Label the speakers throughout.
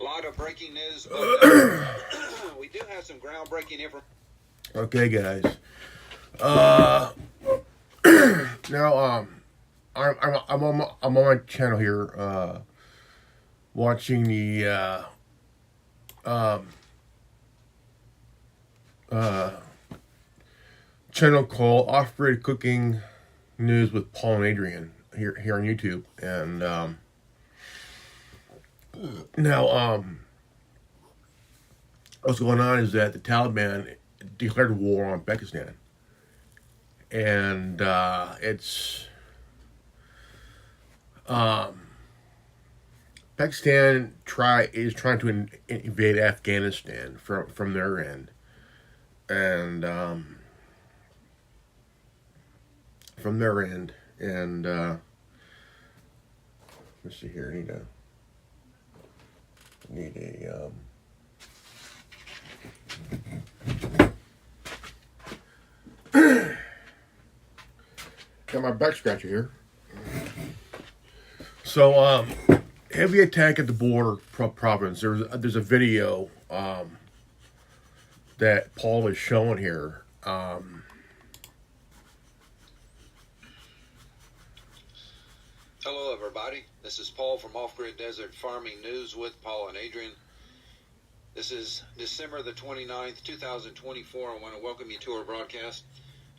Speaker 1: A lot of breaking news, but we do have some groundbreaking information.
Speaker 2: Okay, guys. Now, I'm on my channel here, watching the channel called Off-Grid Cooking News with Paul and Adrian here on YouTube, and now what's going on is that the Taliban declared war on Pakistan, and it's Pakistan is trying to invade Afghanistan from their end, and let's see here. I need a got my back scratcher here. So, heavy attack at the border province. There's a video that Paul is showing here.
Speaker 1: Hello, everybody. This is Paul from Off-Grid Desert Farming News with Paul and Adrian. This is December the 29th, 2024. I want to welcome you to our broadcast.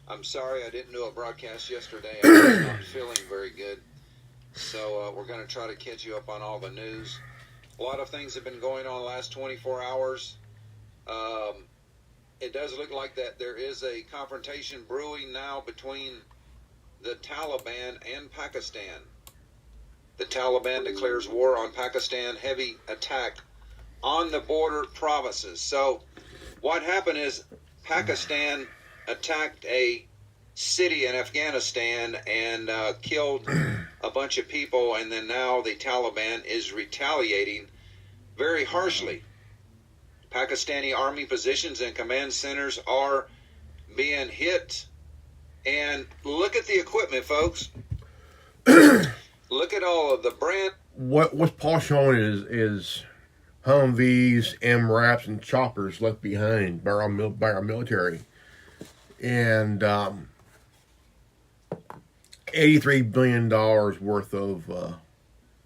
Speaker 1: I'm sorry I didn't do a broadcast yesterday. I was not feeling very good. So we're going to try to catch you up on all the news. A lot of things have been going on the last 24 hours. It does look like that there is a confrontation brewing now between the Taliban and Pakistan. The Taliban declares war on Pakistan, heavy attack on the border provinces. So what happened is Pakistan attacked a city in Afghanistan and killed a bunch of people, and then now the Taliban is retaliating very harshly. Pakistani army positions and command centers are being hit. And look at the equipment, folks. Look at all of the brand.
Speaker 2: What's Paul showing is Humvees, MRAPs, and choppers left behind by our military, and $83 billion worth of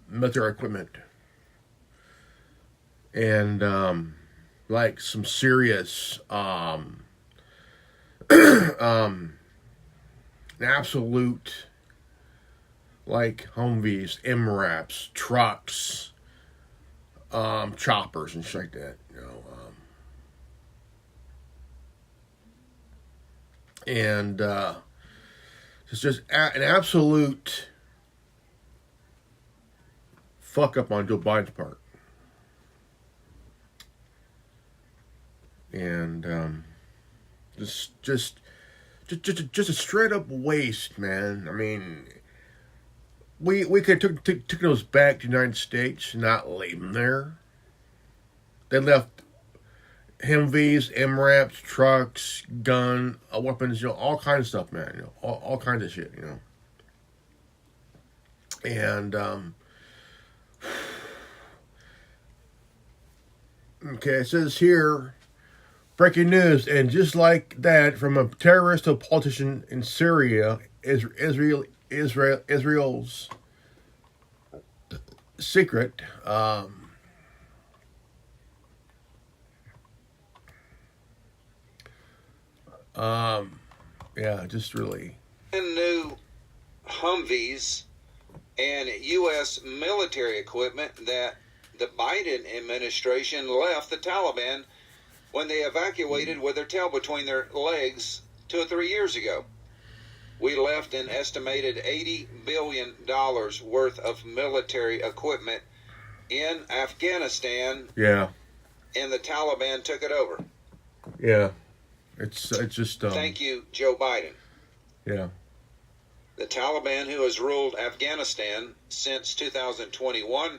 Speaker 2: military equipment, and like some serious absolute, like Humvees, MRAPs, trucks, choppers and shit like that, and it's just an absolute fuck up on Joe Biden's part, and just a straight up waste, man. I mean, we could have took those back to the United States and not leave them there. They left Humvees, MRAPs, trucks, gun, weapons, all kinds of stuff, man. All kinds of shit, And okay, it says here, breaking news, and just like that, from a terrorist to a politician in Syria, Israel's secret. Yeah, just really.
Speaker 1: New Humvees and U.S. military equipment that the Biden administration left the Taliban when they evacuated with their tail between their legs 2 or 3 years ago. We left an estimated $80 billion worth of military equipment in Afghanistan.
Speaker 2: Yeah.
Speaker 1: And the Taliban took it over.
Speaker 2: Yeah. It's just...
Speaker 1: Thank you, Joe Biden.
Speaker 2: Yeah.
Speaker 1: The Taliban, who has ruled Afghanistan since 2021,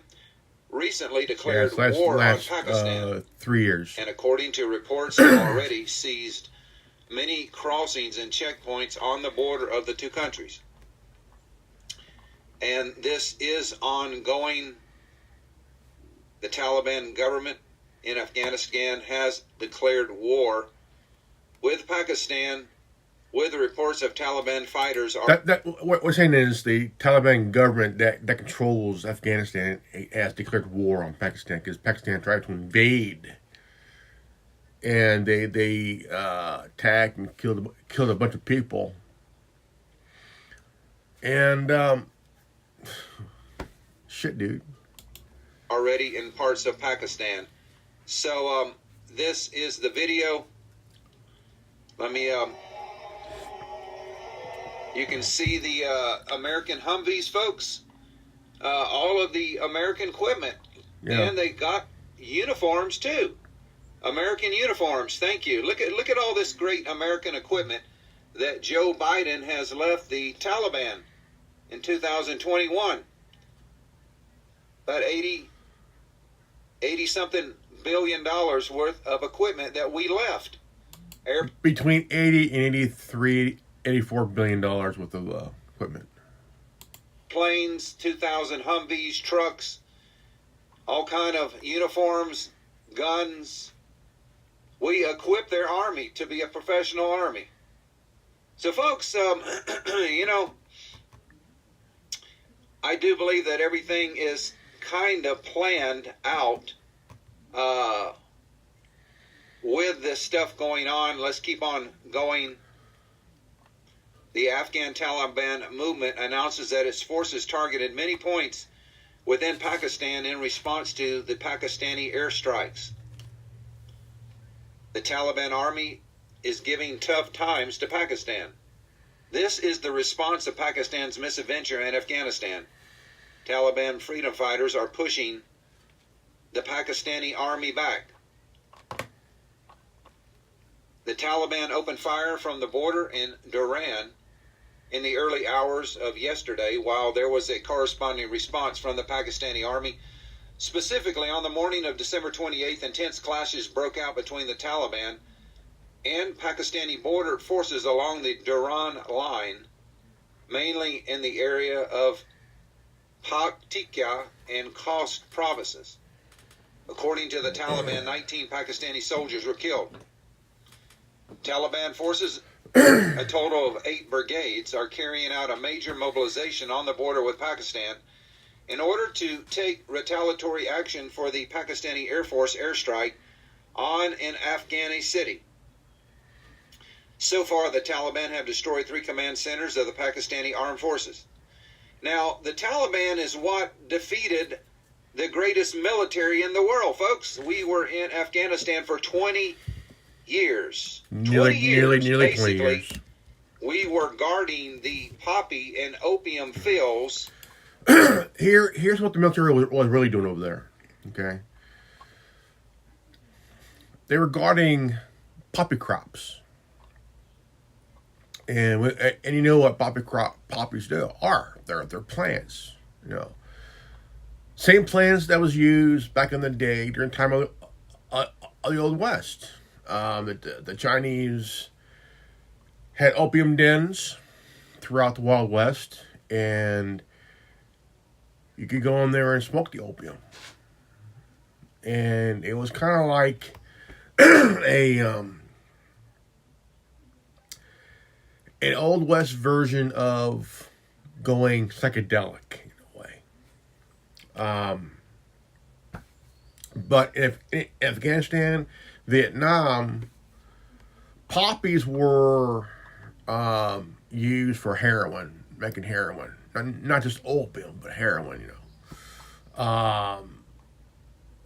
Speaker 1: recently declared war on Pakistan.
Speaker 2: 3 years.
Speaker 1: And according to reports, have already seized many crossings and checkpoints on the border of the two countries. And this is ongoing The Taliban government in Afghanistan has declared war with Pakistan, with reports of Taliban fighters are...
Speaker 2: What we're saying is the Taliban government that controls Afghanistan has declared war on Pakistan because Pakistan tried to invade, and they attacked and killed a bunch of people, and shit, dude.
Speaker 1: Already in parts of Pakistan. So this is the video. Let me you can see the American Humvees, folks. All of the American equipment.
Speaker 2: Yeah.
Speaker 1: And they got uniforms too. American uniforms. Thank you. Look at all this great American equipment that Joe Biden has left the Taliban in 2021. About 80 something billion dollars worth of equipment that we left.
Speaker 2: Between 80 and 83, 84 billion dollars worth of equipment.
Speaker 1: Planes, 2,000 Humvees, trucks, all kind of uniforms, guns. We equip their army to be a professional army. So, folks, you know, I do believe that everything is kind of planned out with this stuff going on. Let's keep on going. The Afghan Taliban movement announces that its forces targeted many points within Pakistan in response to the Pakistani airstrikes. The Taliban army is giving tough times to Pakistan. This is the response of Pakistan's misadventure in Afghanistan. Taliban freedom fighters are pushing the Pakistani army back. The Taliban opened fire from the border in Durand in the early hours of yesterday, while there was a corresponding response from the Pakistani army. Specifically, on the morning of December 28th, intense clashes broke out between the Taliban and Pakistani border forces along the Durand line, mainly in the area of Paktika and Khost provinces. According to the Taliban, 19 Pakistani soldiers were killed. Taliban forces, a total of 8 brigades, are carrying out a major mobilization on the border with Pakistan in order to take retaliatory action for the Pakistani Air Force airstrike on an Afghani city. So far, the Taliban have destroyed 3 command centers of the Pakistani armed forces. Now, the Taliban is what defeated the greatest military in the world, folks. We were in Afghanistan for 20 years.
Speaker 2: Nearly 20 years.
Speaker 1: We were guarding the poppy and opium fields.
Speaker 2: Here's what the military was really doing over there. Okay, they were guarding poppy crops, and you know what poppies are? They're plants. You know, same plants that was used back in the day during the time of the Old West. The Chinese had opium dens throughout the Wild West, and you could go in there and smoke the opium. And it was kind of like an Old West version of going psychedelic in a way. But in Afghanistan, Vietnam, poppies were used for heroin, making heroin. Not just opium, but heroin, you know.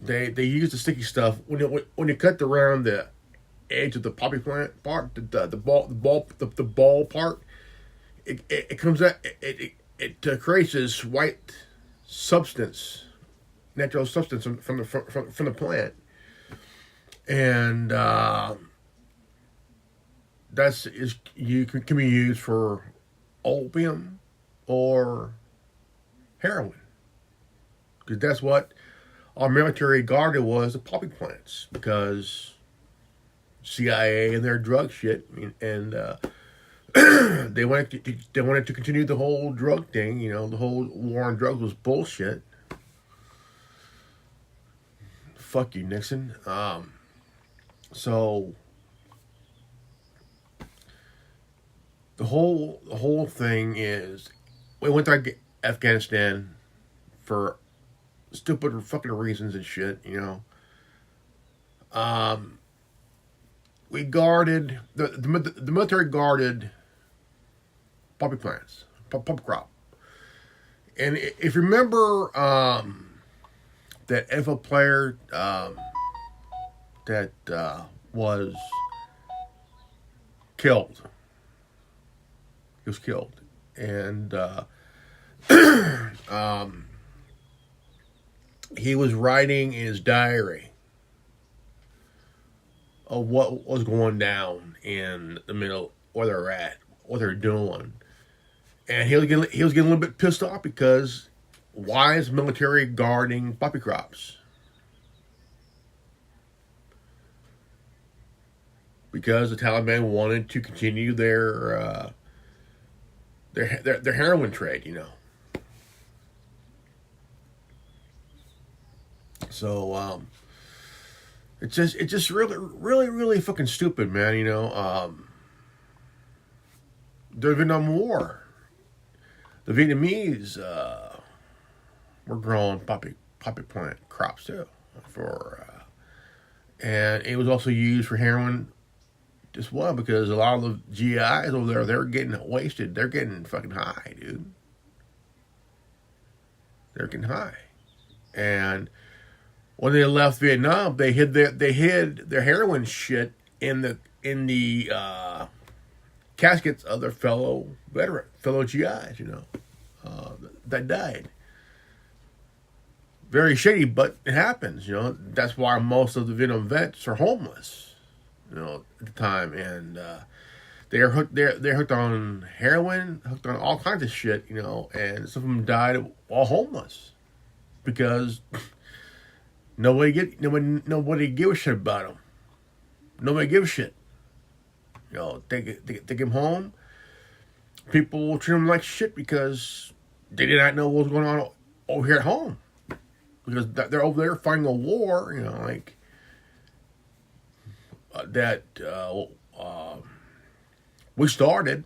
Speaker 2: They use the sticky stuff when you cut around the edge of the poppy plant part, the ball part. It comes out. It creates this white substance, natural substance from the plant, and can be used for opium or heroin, because that's what our military guarded was, the poppy plants, because CIA and their drug shit, and they wanted to continue the whole drug thing. You know, the whole war on drugs was bullshit. fuck you, Nixon. So the whole thing is, we went to Afghanistan for stupid fucking reasons and shit, you know. We guarded the military guarded poppy plants, poppy crop, and if you remember that NFL player that was killed, he was killed, and he was writing in his diary of what was going down in the middle, where they're at, what they're doing, and he was getting a little bit pissed off because why is military guarding poppy crops? Because the Taliban wanted to continue their heroin trade, you know. So it's just really fucking stupid, man. You know, the Vietnam War, the Vietnamese were growing poppy plant crops too, and it was also used for heroin as well, because a lot of the GIs over there, they're getting wasted. They're getting fucking high, dude. They're getting high, and when they left Vietnam, they hid their heroin shit in the caskets of their fellow GIs, you know, that died. Very shady, but it happens, you know. That's why most of the Vietnam vets are homeless, you know, at the time, and they're hooked on heroin, hooked on all kinds of shit, you know, and some of them died all homeless because nobody give a shit about them. Nobody gives a shit. You know, take him home. People will treat him like shit because they did not know what was going on over here at home, because they're over there fighting a war, you know, like that we started.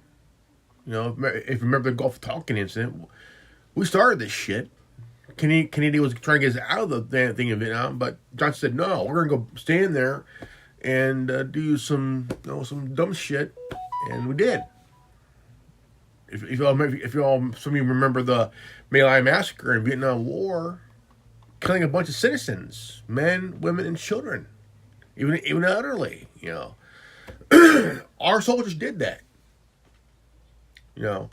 Speaker 2: You know, if you remember the Gulf of Tonkin incident, we started this shit. Kennedy was trying to get us out of the damn thing in Vietnam, but Johnson said, no, we're going to go stand there and do some dumb shit, and we did. If some of you remember the My Lai massacre in Vietnam War, killing a bunch of citizens, men, women, and children, even elderly, you know. Our soldiers did that. You know,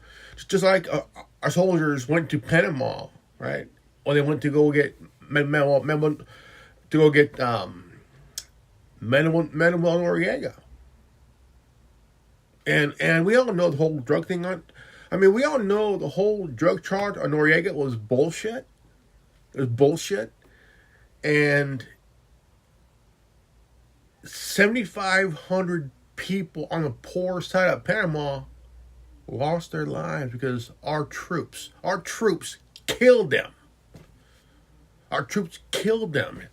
Speaker 2: just like our soldiers went to Panama, right? Or they went to go get Manuel Noriega. And we all know the whole drug thing we all know the whole drug charge on Noriega was bullshit. It was bullshit. And 7,500 people on the poor side of Panama lost their lives because our troops killed them. Our troops killed them.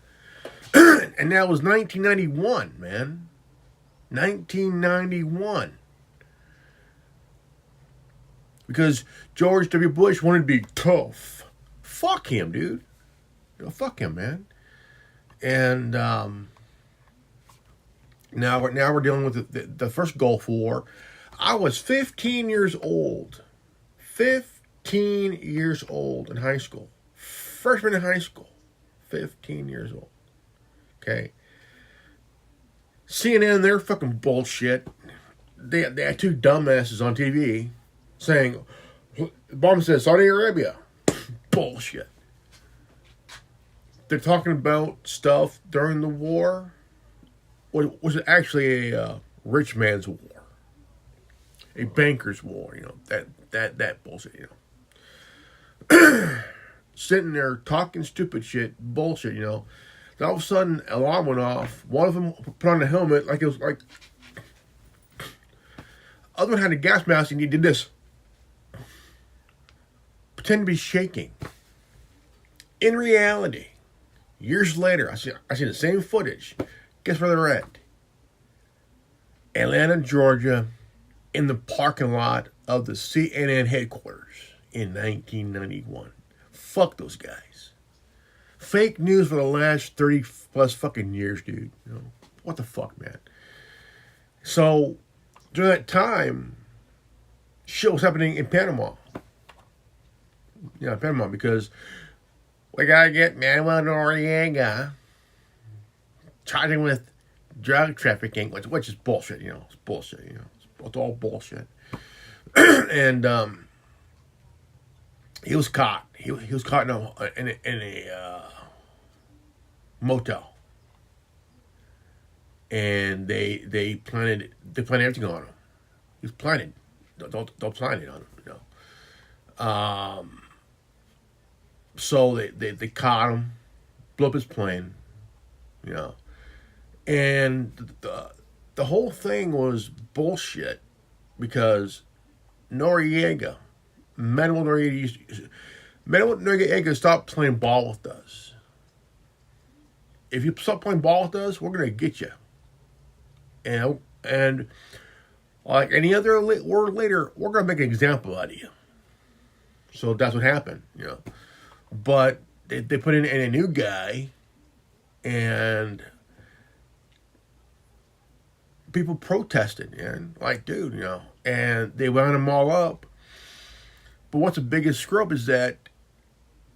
Speaker 2: And that was 1991, man. 1991. Because George W. Bush wanted to be tough. Fuck him, dude. You know, fuck him, man. And now we're dealing with the first Gulf War. I was 15 years old. 15 years old in high school. Freshman in high school. 15 years old. Okay. CNN, they're fucking bullshit. They had two dumbasses on TV saying, Obama says Saudi Arabia. Bullshit. They're talking about stuff during the war. Was it actually a rich man's war? A banker's war, you know, that bullshit, you know. Sitting there talking stupid shit, bullshit, you know. Then all of a sudden, an alarm went off. One of them put on a helmet like it was like... Other one had a gas mask and he did this. Pretend to be shaking. In reality, Years later, I see the same footage. Guess where they're at? Atlanta, Georgia, in the parking lot of the CNN headquarters in 1991. Fuck those guys. Fake news for the last 30 plus fucking years, dude. You know, what the fuck, man? So, during that time, shit was happening in Panama. Yeah, Panama, because we gotta get Manuel Noriega charged him with drug trafficking, which is bullshit, you know. It's bullshit, you know. It's all bullshit. And he was caught. He was caught in a motel, and they planted everything on him. He was planted. Don't plan it on him, you know. So they caught him, blew up his plane, you know, and the whole thing was bullshit because Manuel Noriega stopped playing ball with us. If you stop playing ball with us, we're gonna get you. And like any other word later, we're gonna make an example out of you. So that's what happened, you know. But they put in a new guy, and people protested, and like, dude, you know, and they wound them all up. But what's the biggest screw up is that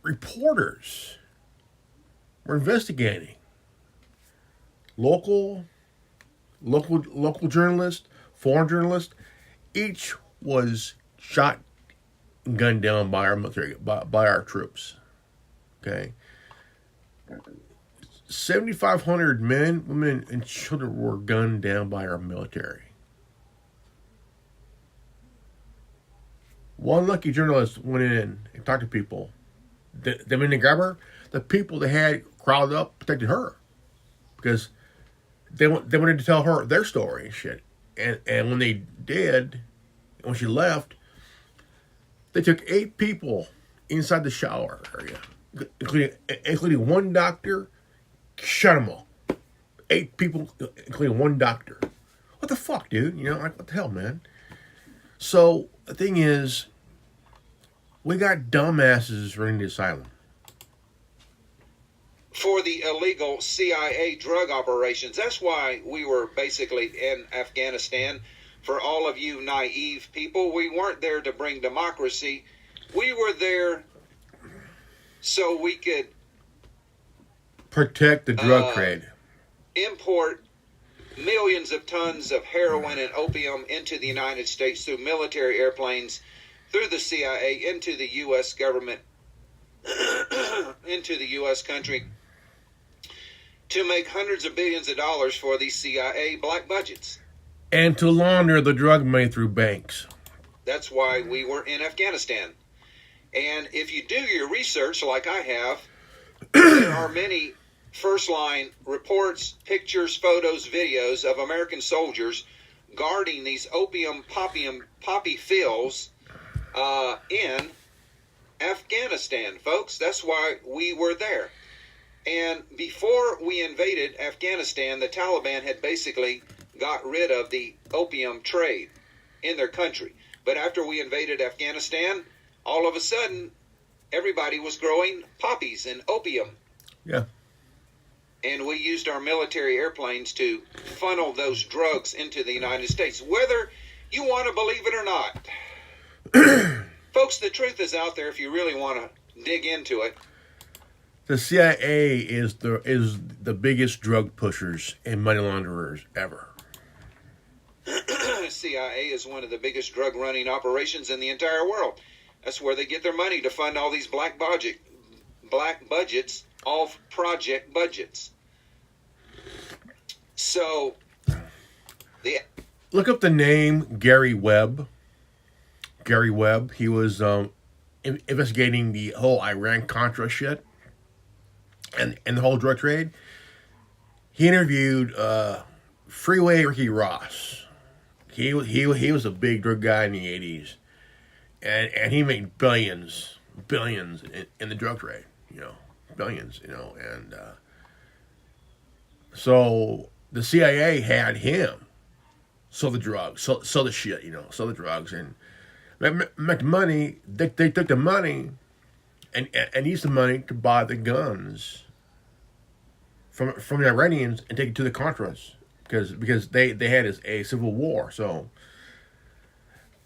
Speaker 2: reporters were investigating. Local journalists, foreign journalists, each was shot and gunned down by our military, by our troops. Okay, 7,500 men, women, and children were gunned down by our military. One lucky journalist went in and talked to people. They went to grab her. The people they had crowded up protected her because they wanted to tell her their story and shit. And when they did, when she left, they took 8 people inside the shower area, including one doctor. Shut them all. 8 people, including one doctor. What the fuck, dude? You know, like, what the hell, man? So the thing is, we got dumbasses running the asylum
Speaker 1: for the illegal CIA drug operations. That's why we were basically in Afghanistan. For all of you naive people, we weren't there to bring democracy. We were there so we could
Speaker 2: protect the drug trade.
Speaker 1: Import millions of tons of heroin and opium into the United States through military airplanes, through the CIA, into the U.S. government, into the U.S. country, to make hundreds of billions of dollars for the CIA black budgets.
Speaker 2: And to launder the drug money through banks.
Speaker 1: That's why we were in Afghanistan. And if you do your research like I have, there are many first-line reports, pictures, photos, videos of American soldiers guarding these poppy fields in Afghanistan, folks. That's why we were there. And before we invaded Afghanistan, the Taliban had basically got rid of the opium trade in their country. But after we invaded Afghanistan, all of a sudden, everybody was growing poppies and opium.
Speaker 2: Yeah.
Speaker 1: And we used our military airplanes to funnel those drugs into the United States, whether you want to believe it or not. Folks, the truth is out there if you really want to dig into it.
Speaker 2: The CIA is the biggest drug pushers and money launderers ever.
Speaker 1: CIA is one of the biggest drug running operations in the entire world. That's where they get their money to fund all these black budgets, off project budgets. So,
Speaker 2: look up the name Gary Webb. Gary Webb. He was investigating the whole Iran-Contra shit and the whole drug trade. He interviewed Freeway Ricky Ross. He was a big drug guy in the 80s, and he made billions in the drug trade. You know, billions, you know, and so the CIA had him sell the drugs, sell the shit, you know, sell the drugs, and make the money. They took the money and used the money to buy the guns from the Iranians and take it to the Contras because they had a civil war. So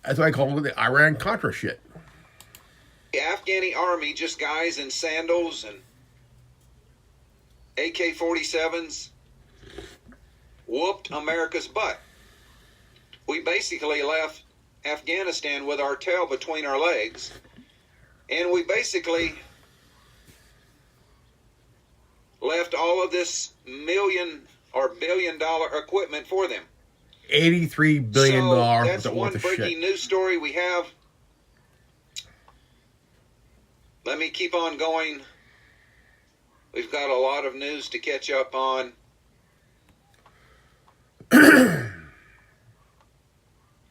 Speaker 2: that's why I call it the Iran Contra shit.
Speaker 1: The Afghani army, just guys in sandals and AK-47s, whooped America's butt. We basically left Afghanistan with our tail between our legs, and we basically left all of this $1 or $billion equipment for them.
Speaker 2: $83 billion.
Speaker 1: So that's one breaking news story we have. Let me keep on going. We've got a lot of news to catch up on.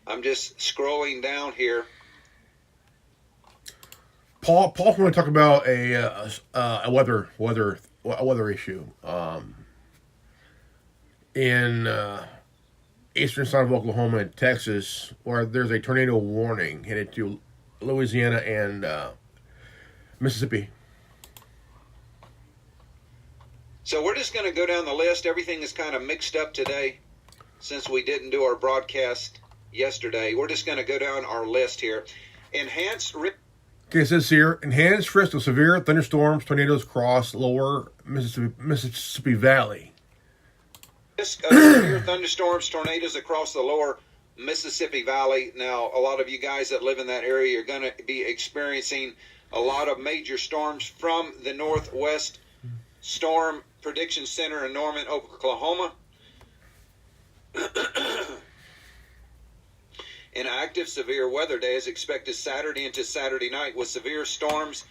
Speaker 1: I'm just scrolling down here.
Speaker 2: Paul's going to talk about a weather issue in eastern side of Oklahoma and Texas, where there's a tornado warning headed to Louisiana and Mississippi.
Speaker 1: So we're just going to go down the list. Everything is kind of mixed up today since we didn't do our broadcast yesterday. We're just going to go down our list here. Okay,
Speaker 2: it says here, enhanced risk of severe thunderstorms, tornadoes across lower Mississippi Valley.
Speaker 1: Risk of severe thunderstorms, tornadoes across the lower Mississippi Valley. Now, a lot of you guys that live in that area are going to be experiencing a lot of major storms from the Northwest Storm Prediction Center in Norman, Oklahoma. An active severe weather day is expected Saturday into Saturday night, with severe storms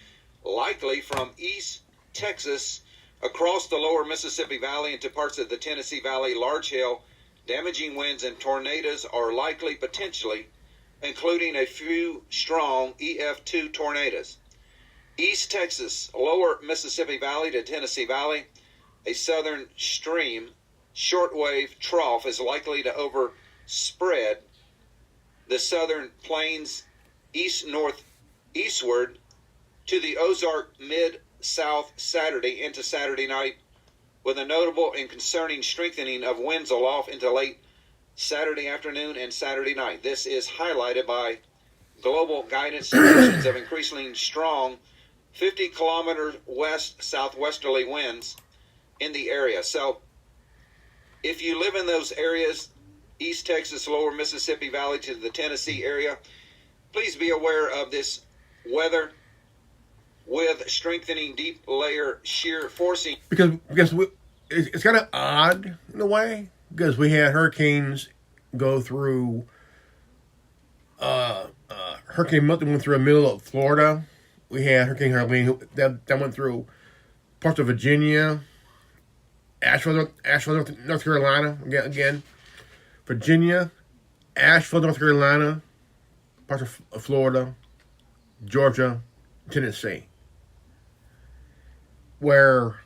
Speaker 1: likely from East Texas across the lower Mississippi Valley into parts of the Tennessee Valley. Large hail, damaging winds, and tornadoes are likely, potentially, including a few strong EF2 tornadoes. East Texas, lower Mississippi Valley to Tennessee Valley, a southern stream shortwave trough is likely to overspread the southern plains eastward to the Ozark mid-south Saturday into Saturday night, with a notable and concerning strengthening of winds aloft into late Saturday afternoon and Saturday night. This is highlighted by global guidance conditions of increasingly strong 50-kilometer west-southwesterly winds in the area. So if you live in those areas, East Texas, lower Mississippi Valley to the Tennessee area, please be aware of this weather with strengthening deep layer shear forcing.
Speaker 2: Because it's kind of odd in a way, because we had hurricanes go through, Hurricane Milton went through the middle of Florida. We had Hurricane Harleen that went through parts of Virginia, Asheville, North Carolina, again. Virginia, Asheville, North Carolina, parts of Florida, Georgia, Tennessee, where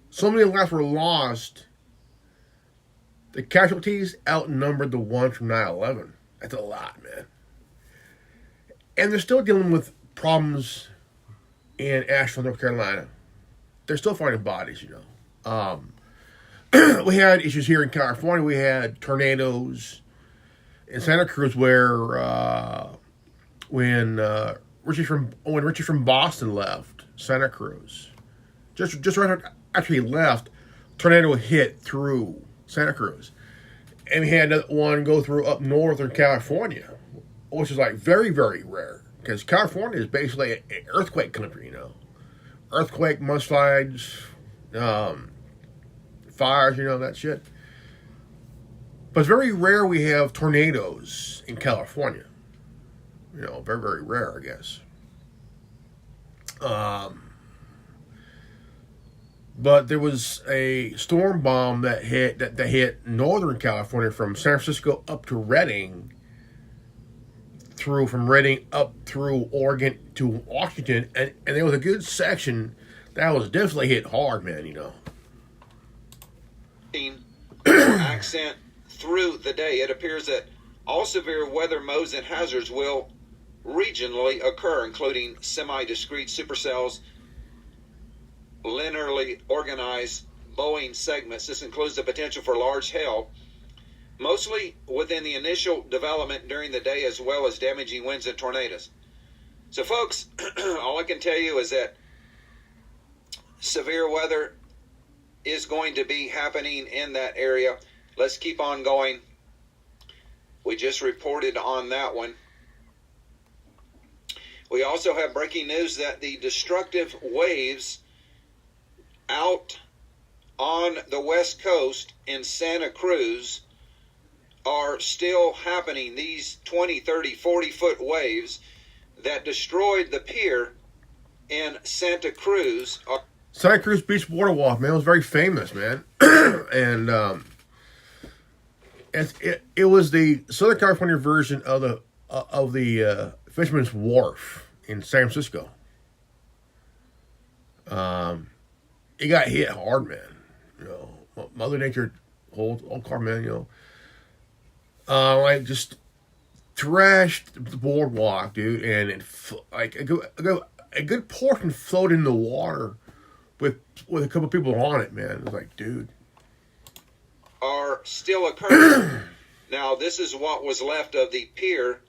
Speaker 2: so many lives were lost. The casualties outnumbered the ones from 9/11. That's a lot, man. And they're still dealing with problems in Asheville, North Carolina. They're still finding bodies, you know. We had issues here in California. We had tornadoes in Santa Cruz where when Richie from Boston left Santa Cruz, just right after he left, tornado hit through Santa Cruz, and we had one go through up northern California, which is like very, very rare because California is basically an earthquake country, you know, earthquake, mudslides, fires, you know, that shit. But it's very rare we have tornadoes in California. You know, very, very rare, I guess. But there was a storm bomb that hit Northern California from San Francisco up to Redding, from Redding up through Oregon to Washington, and there was a good section That was definitely hit hard, man, you know.
Speaker 1: Accent through the day. It appears that all severe weather modes and hazards will regionally occur, including semi-discrete supercells, linearly organized Boeing segments. This includes the potential for large hail, mostly within the initial development during the day, as well as damaging winds and tornadoes. So, folks, all I can tell you is that severe weather is going to be happening in that area. Let's keep on going. We just reported on that one. We also have breaking news that the destructive waves out on the west coast in Santa Cruz are still happening. These 20, 30, 40-foot waves that destroyed the pier in Santa Cruz are...
Speaker 2: Santa Cruz Beach Boardwalk, man, it was very famous, man. And it was the Southern California version of the Fisherman's Wharf in San Francisco. It got hit hard, man. You know, Mother Nature old car, man. You know, like just trashed the boardwalk, dude, and it like a good portion floated in the water with a couple people on it, man. It was like, dude,
Speaker 1: are still occurring. Now, this is what was left of the pier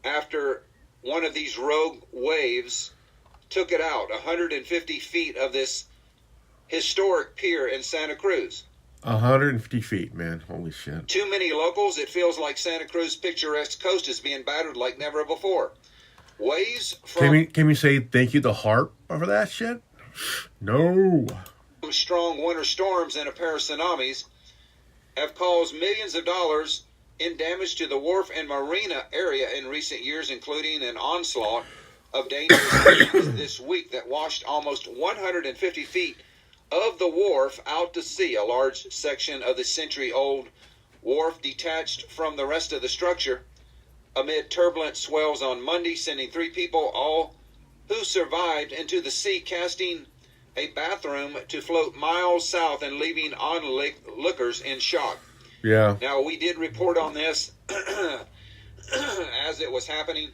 Speaker 1: after one of these rogue waves took it out. 150 feet of this historic pier in Santa Cruz.
Speaker 2: 150 feet, man. Holy shit.
Speaker 1: Too many locals. It feels like Santa Cruz picturesque coast is being battered like never before. Waves from...
Speaker 2: Can we say thank you to HARP for that shit? No.
Speaker 1: Strong winter storms and a pair of tsunamis have caused millions of dollars in damage to the wharf and marina area in recent years, including an onslaught of dangerous winds this week that washed almost 150 feet of the wharf out to sea. A large section of the century-old wharf detached from the rest of the structure amid turbulent swells on Monday, sending 3 people, all who survived, into the sea, casting a bathroom to float miles south and leaving onlookers in shock.
Speaker 2: Yeah.
Speaker 1: Now, we did report on this as it was happening.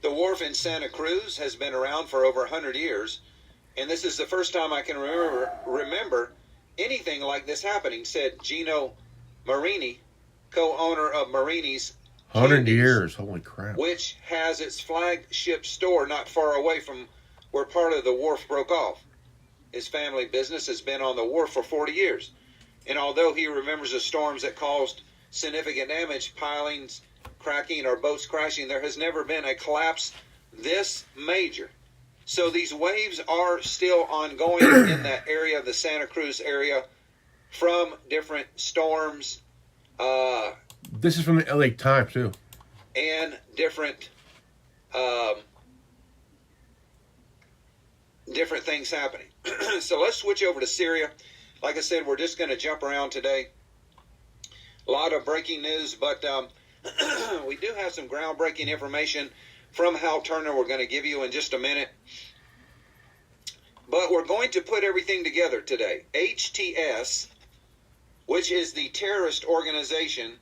Speaker 1: The wharf in Santa Cruz has been around for over 100 years, and this is the first time I can remember anything like this happening, said Gino Marini, co-owner of Marini's
Speaker 2: 100 years, holy crap.
Speaker 1: Which has its flagship store not far away from where part of the wharf broke off. His family business has been on the wharf for 40 years. And although he remembers the storms that caused significant damage, pilings cracking or boats crashing, there has never been a collapse this major. So these waves are still ongoing in that area of the Santa Cruz area from different storms.
Speaker 2: This is from the LA Times, too.
Speaker 1: And different things happening. So let's switch over to Syria. Like I said, we're just going to jump around today. A lot of breaking news, but we do have some groundbreaking information from Hal Turner we're going to give you in just a minute. But we're going to put everything together today. HTS, which is the terrorist organization,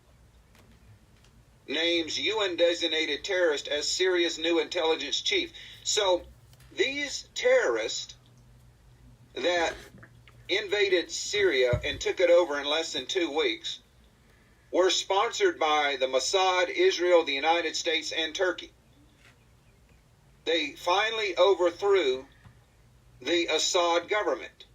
Speaker 1: names UN-designated terrorist as Syria's new intelligence chief. So these terrorists that invaded Syria and took it over in less than 2 weeks were sponsored by the Mossad, Israel, the United States, and Turkey. They finally overthrew the Assad government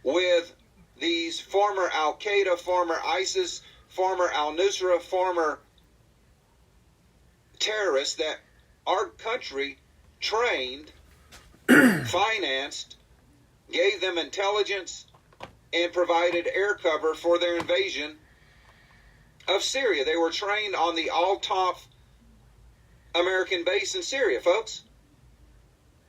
Speaker 1: with these former Al-Qaeda, former ISIS, former Al-Nusra, former terrorists that our country trained, financed, gave them intelligence, and provided air cover for their invasion of Syria. They were trained on the Al-Taf American base in Syria, folks.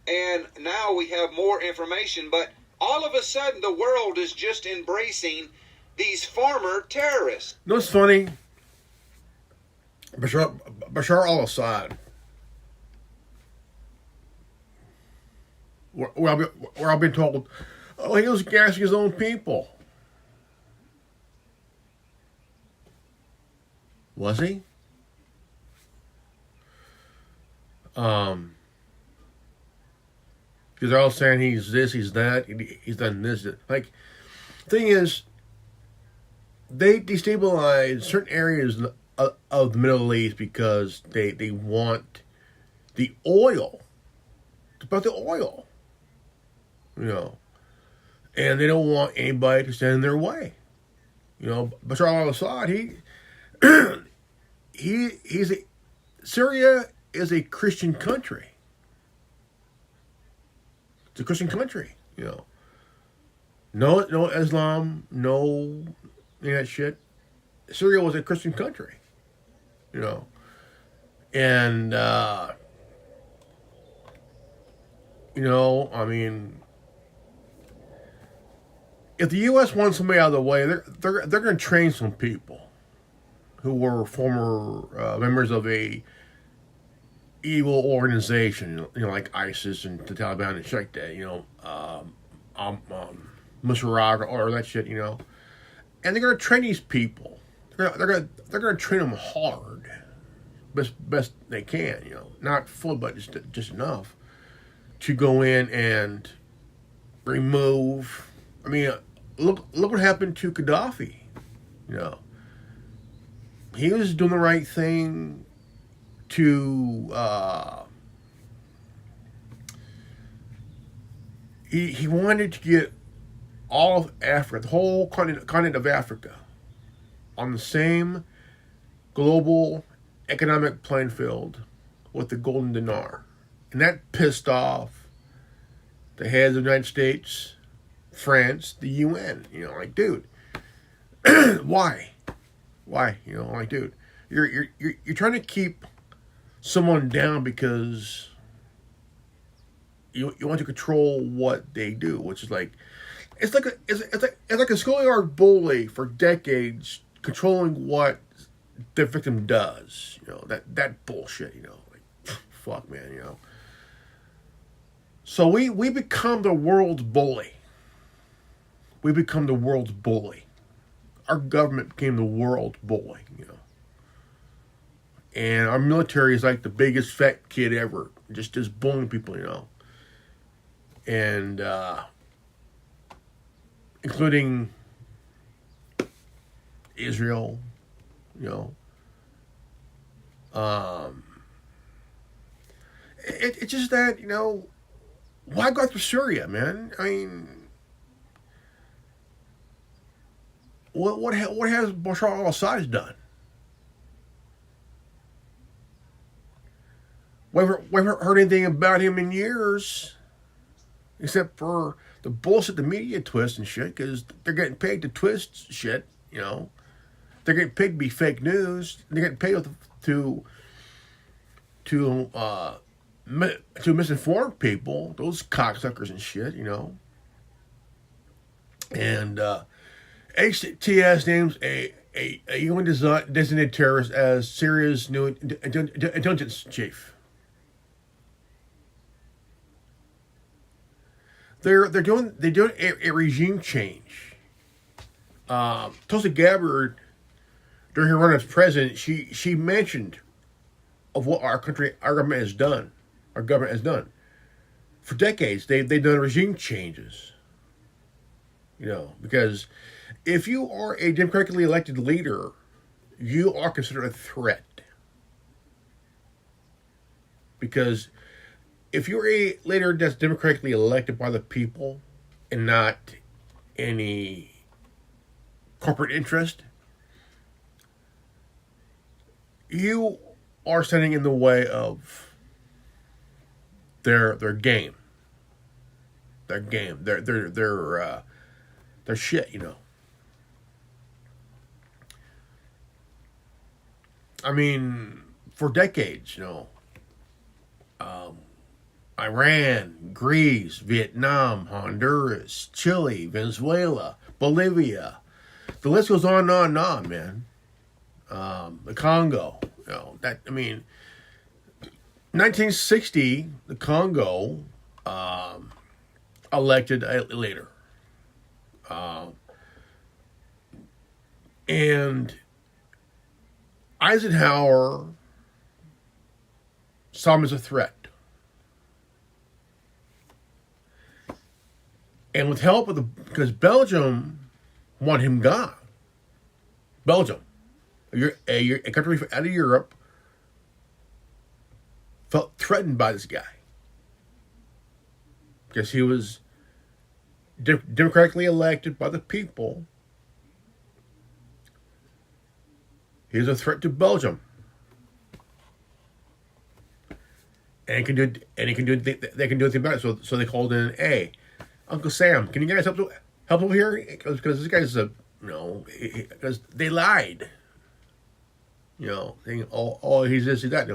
Speaker 1: And now we have more information, but all of a sudden the world is just embracing these former terrorists.
Speaker 2: You know what's funny? Bashar al-Assad, where I've been told, oh, he was gassing his own people. Was he? Because they're all saying he's this, he's that, he's done this. Like, thing is, they destabilize certain areas of the Middle East because they want the oil. It's about the oil, and they don't want anybody to stand in their way. Bashar al-Assad, Syria is a Christian country. It's a Christian country, No Islam, no any of that shit. Syria was a Christian country, and I mean, if the U.S. wants somebody out of the way, they're going to train some people who were former members of a evil organization, like ISIS and the Taliban and shit like that, Musharraf or that shit, and they're going to train these people. They're going to train them hard, best they can, not full, but just enough to go in and remove. I mean, look what happened to Gaddafi. He was doing the right thing to. He wanted to get all of Africa, the whole continent of Africa, on the same global economic playing field with the golden dinar. And that pissed off the heads of the United States, France, the UN. Like, dude, why? Why? Like, dude, you're trying to keep someone down because you want to control what they do, which is like it's like a schoolyard bully for decades controlling what the victim does. That bullshit. Like, fuck, man. So we become the world's bully. We become the world's bully. Our government became the world's bully, And our military is like the biggest fat kid ever. Just bullying people, And including Israel, It's just that, why go after Syria, man? I mean, what has Bashar al-Assad done? We haven't heard anything about him in years, except for the bullshit the media twists and shit, because they're getting paid to twist shit, They're getting paid to be fake news. They're getting paid to misinform people, those cocksuckers and shit, And HTS names a UN designated terrorist as Syria's new intelligence chief. They're doing a regime change. Tulsi Gabbard, during her run as president, she mentioned of what our government has done. Our government has done for decades. They've done regime changes. Because if you are a democratically elected leader, you are considered a threat. Because if you're a leader that's democratically elected by the people and not any corporate interest, you are standing in the way of their game. Their game. Their shit, I mean, for decades, Iran, Greece, Vietnam, Honduras, Chile, Venezuela, Bolivia. The list goes on and on and on, man. The Congo, 1960, the Congo, elected a leader. And Eisenhower saw him as a threat. And with help of because Belgium wanted him gone. Belgium, a country out of Europe, felt threatened by this guy. Because he was democratically elected by the people. He was a threat to Belgium. And he can do they can do anything about it. So they called in, hey, Uncle Sam, can you guys help over here? Because this guy's because they lied. Saying, oh, he's this, he's that.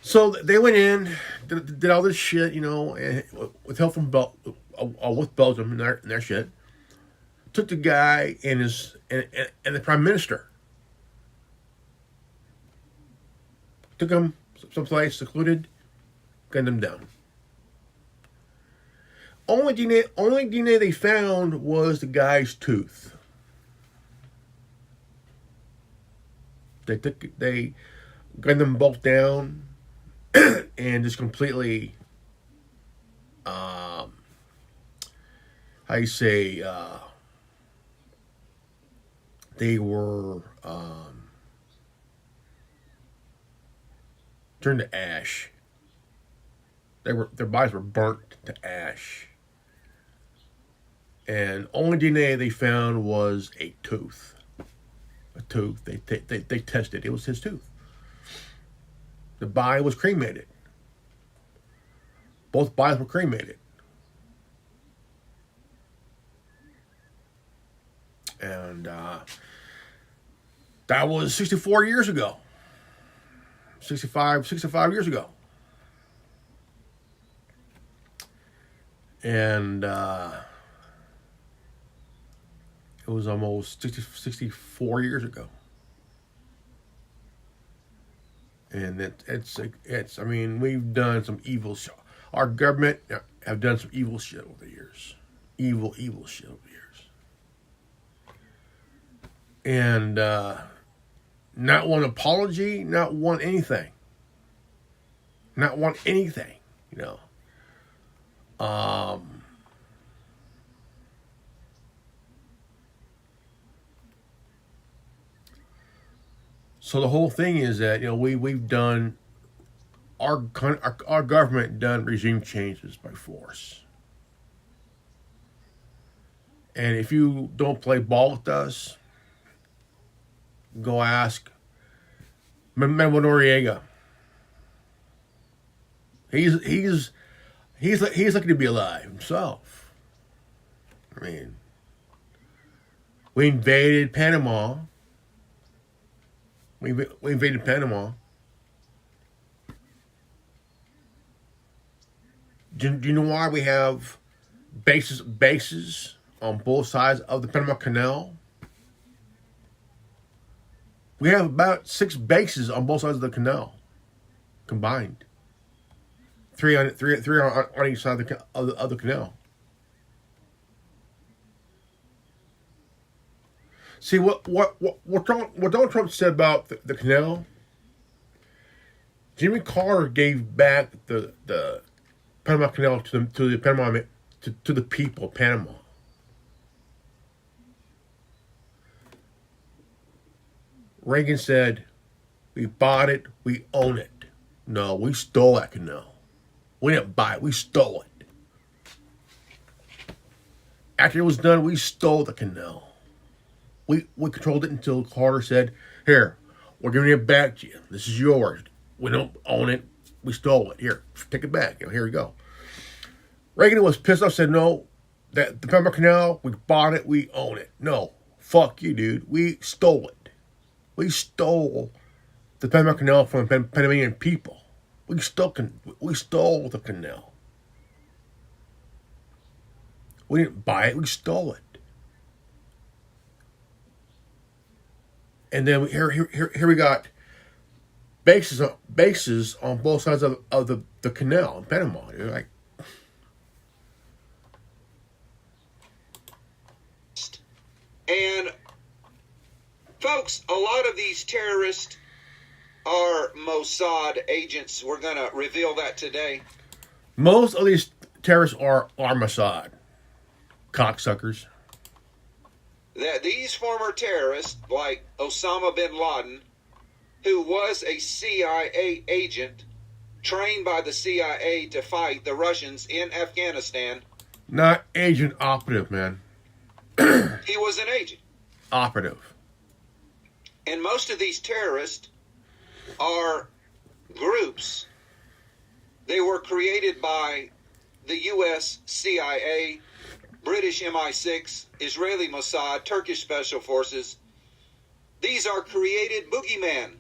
Speaker 2: So they went in, did all this shit, and with help from with Belgium and their shit. Took the guy and the prime minister. Took him someplace secluded, gunned him down. Only DNA they found was the guy's tooth. They gunned them both down and just completely they were turned to ash. Their bodies were burnt to ash. And only DNA they found was a tooth. A tooth. They tested. It was his tooth. The body was cremated. Both bodies were cremated. And that was 64 years ago. 65 years ago. And it was almost 64 years ago. And it's I mean, we've done some evil shit. Our government have done some evil shit over the years. Evil shit over the years. And not one apology, not one anything. Not one anything, So the whole thing is that we've done our government done regime changes by force, and if you don't play ball with us, go ask Memo Noriega. He's lucky to be alive himself. I mean, we invaded Panama. We invaded Panama. Do you know why we have bases on both sides of the Panama Canal? We have about 6 bases on both sides of the canal, combined. 3 on each side of the canal. See what Donald Trump said about the canal. Jimmy Carter gave back the Panama Canal to the people of Panama. Reagan said, "We bought it, we own it." No, we stole that canal. We didn't buy it, we stole it. After it was done, we stole the canal. We controlled it until Carter said, "Here, we're giving it back to you. This is yours. We don't own it. We stole it. Here, take it back. Here we go." Reagan was pissed off, said, "No, that the Panama Canal, we bought it, we own it." No, fuck you, dude. We stole it. We stole the Panama Canal from the Panamanian people. We stole the canal. We didn't buy it. We stole it. And then here we got bases on both sides of the canal in Panama. You're like,
Speaker 1: And, folks, a lot of these terrorists are Mossad agents. We're going to reveal that today.
Speaker 2: Most of these terrorists are Mossad. Cocksuckers.
Speaker 1: That these former terrorists, like Osama bin Laden, who was a CIA agent trained by the CIA to fight the Russians in Afghanistan.
Speaker 2: Not agent, operative, man.
Speaker 1: He was an agent.
Speaker 2: Operative.
Speaker 1: And most of these terrorists are groups. They were created by the U.S. CIA, British MI6, Israeli Mossad, Turkish Special Forces. These are created boogeymen.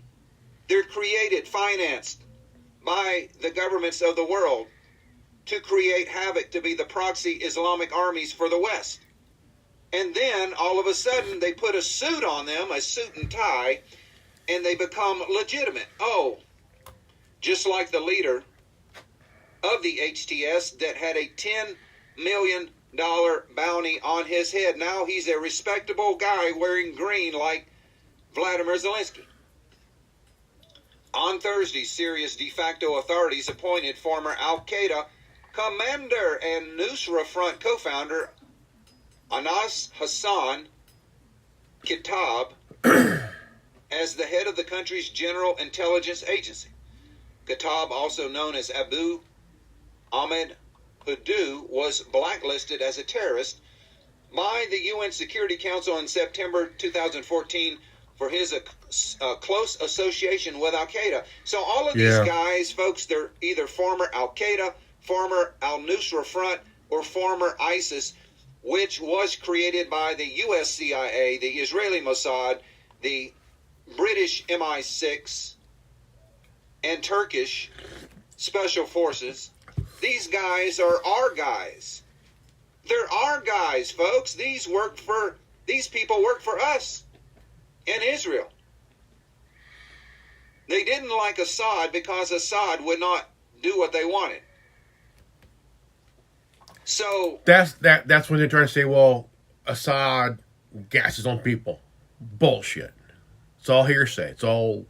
Speaker 1: They're created, financed by the governments of the world to create havoc, to be the proxy Islamic armies for the West. And then, all of a sudden, they put a suit on them, a suit and tie, and they become legitimate. Oh, just like the leader of the HTS that had a $10 million bounty on his head. Now he's a respectable guy wearing green like Vladimir Zelensky. On Thursday, Syria's de facto authorities appointed former al-Qaeda commander and Nusra Front co-founder Anas Hassan Kitab as the head of the country's General Intelligence Agency. Kitab, also known as Abu Ahmed Hudu, was blacklisted as a terrorist by the UN Security Council in September 2014 for his close association with Al-Qaeda. So all of these guys, folks, they're either former Al-Qaeda, former Al-Nusra Front, or former ISIS, which was created by the U.S. CIA, the Israeli Mossad, the British MI6, and Turkish Special Forces. These guys are our guys. They're our guys, folks. These people work for us in Israel. They didn't like Assad because Assad would not do what they wanted. So
Speaker 2: that's when they're trying to say, well, Assad gassed his own people. Bullshit. It's all hearsay. It's all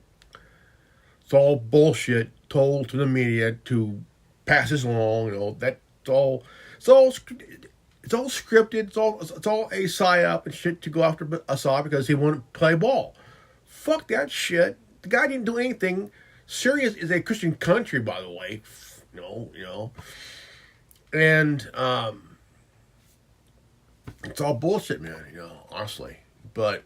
Speaker 2: bullshit told to the media to pass this along. You know, it's all scripted. It's all a psyop and shit to go after Assad because he wouldn't play ball. Fuck that shit. The guy didn't do anything. Syria is a Christian country, by the way. You know. And it's all bullshit, man, honestly. But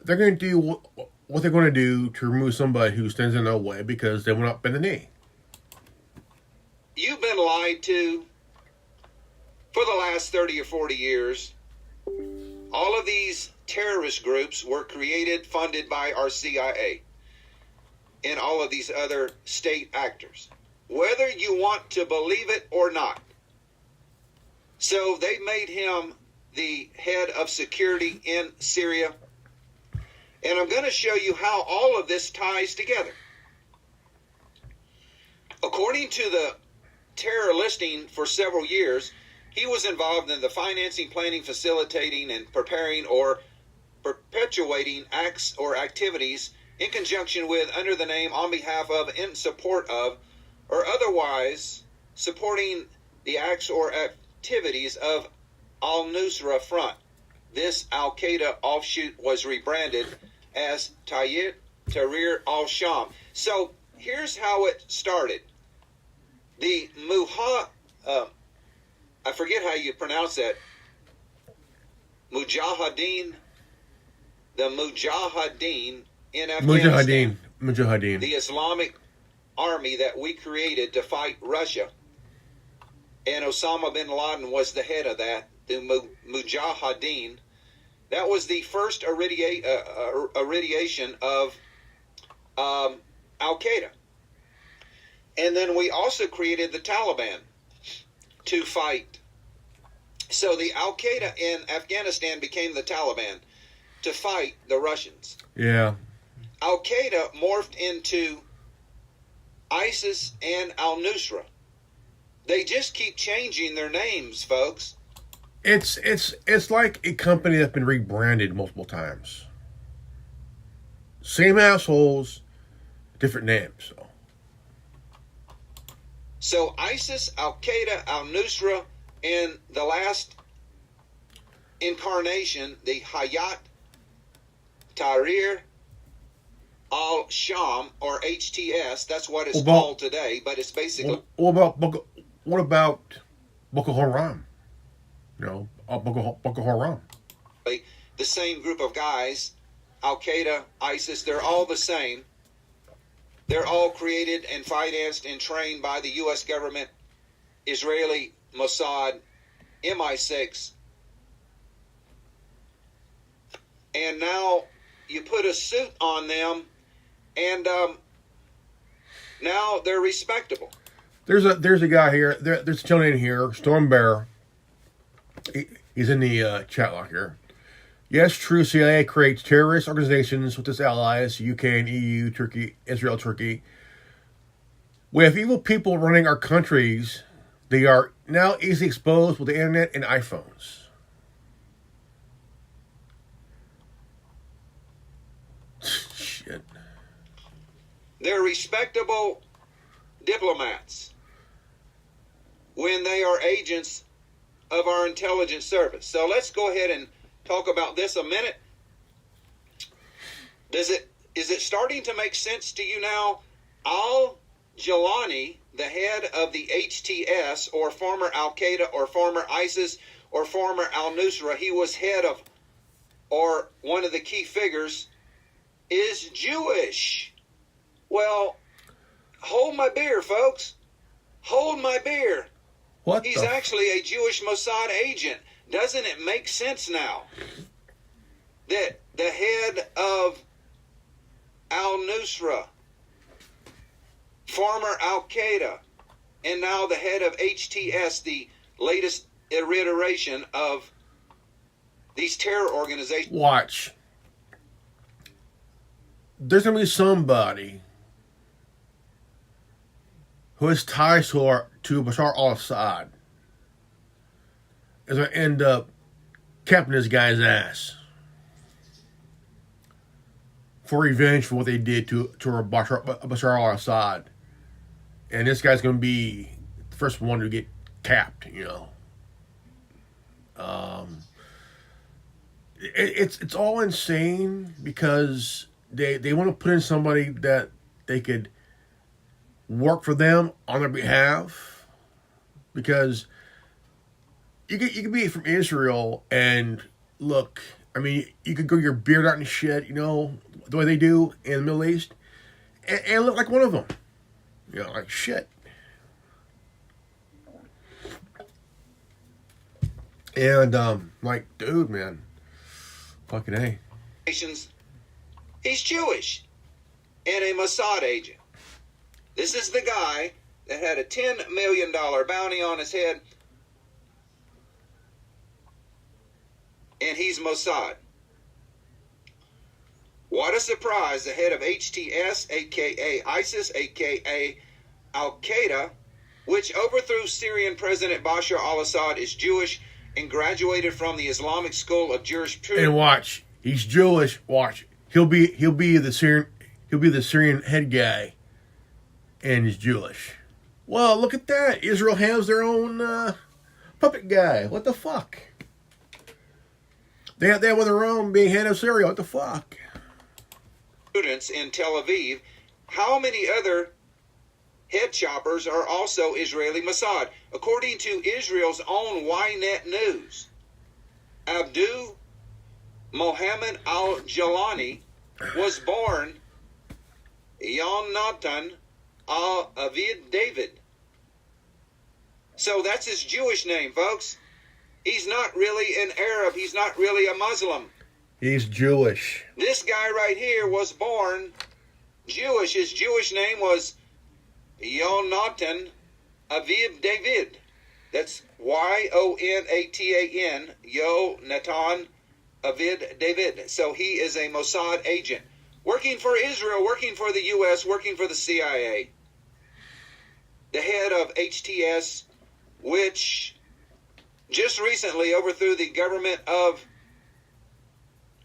Speaker 2: they're going to do what they're going to do to remove somebody who stands in their way because they will not bend the knee.
Speaker 1: You've been lied to for the last 30 or 40 years. All of these terrorist groups were created, funded by our CIA and all of these other state actors, whether you want to believe it or not. So they made him the head of security in Syria. And I'm going to show you how all of this ties together. According to the terror listing for several years, he was involved in the financing, planning, facilitating, and preparing or perpetuating acts or activities in conjunction with, under the name, on behalf of, in support of, or otherwise supporting the acts or activities of Al-Nusra Front. This Al-Qaeda offshoot was rebranded as Tahrir al-Sham. So here's how it started. The I forget how you pronounce that. Mujahideen in Afghanistan.
Speaker 2: Mujahideen.
Speaker 1: The Islamic army that we created to fight Russia. And Osama bin Laden was the head of that, the Mujahideen. That was the first irradiation of Al-Qaeda. And then we also created the Taliban to fight. So the Al-Qaeda in Afghanistan became the Taliban to fight the Russians.
Speaker 2: Yeah.
Speaker 1: Al-Qaeda morphed into ISIS and Al-Nusra. They just keep changing their names, folks.
Speaker 2: It's like a company that's been rebranded multiple times. Same assholes, different names.
Speaker 1: So ISIS, Al Qaeda, Al Nusra, and the last incarnation, the Hayat Tahrir al Sham, or HTS. That's what it's called today, but it's basically.
Speaker 2: What about Boko Haram? You know, Boko Haram.
Speaker 1: The same group of guys, Al Qaeda, ISIS. They're all the same. They're all created and financed and trained by the U.S. government, Israeli Mossad, MI6. And now you put a suit on them, and now they're respectable.
Speaker 2: There's a guy here. There's a gentleman in here, Storm Bear. He's in the chat log here. Yes, true. CIA creates terrorist organizations with its allies, UK and EU, Turkey, Israel, Turkey. We have evil people running our countries. They are now easily exposed with the internet and iPhones. Shit.
Speaker 1: They're respectable diplomats when they are agents of our intelligence service. So let's go ahead and talk about this a minute. Is it starting to make sense to you now? Al-Jilani, the head of the HTS, or former Al-Qaeda, or former ISIS, or former Al-Nusra, he was head of, or one of the key figures, is Jewish. Well, hold my beer, folks. Hold my beer. He's actually a Jewish Mossad agent. Doesn't it make sense now that the head of Al-Nusra, former Al-Qaeda, and now the head of HTS, the latest iteration of these terror organizations?
Speaker 2: Watch. There's going to be somebody who has ties to Bashar al-Assad is going to end up capping this guy's ass for revenge for what they did to Bashar al-Assad. And this guy's going to be the first one to get capped, you know. It's all insane because they want to put in somebody that they could work for them on their behalf, because you could be from Israel and look, I mean, you could grow your beard out and shit, you know, the way they do in the Middle East, and look like one of them, you know, like shit. And like, dude, man, fucking A.
Speaker 1: He's Jewish and a Mossad agent. This is the guy that had a $10 million bounty on his head, and he's Mossad. What a surprise. The head of HTS, a.k.a. ISIS, a.k.a. Al-Qaeda, which overthrew Syrian President Bashar al-Assad, is Jewish and graduated from the Islamic School of Jurisprudence.
Speaker 2: And watch, he's Jewish. Watch, he'll be the Syrian head guy. And he's Jewish. Well, look at that. Israel has their own puppet guy. What the fuck? They have their own being head of Syria. What the fuck?
Speaker 1: Students in Tel Aviv. How many other head choppers are also Israeli Mossad? According to Israel's own Ynet News, Abdu Mohammed al-Jilani was born Yonatan Avid David. So that's his Jewish name, folks. He's not really an Arab. He's not really a Muslim.
Speaker 2: He's Jewish.
Speaker 1: This guy right here was born Jewish. His Jewish name was Yonatan Aviv David. That's Yonatan, Yonatan Avid David. So he is a Mossad agent, working for Israel, working for the U.S., working for the CIA. The head of HTS, which just recently overthrew the government of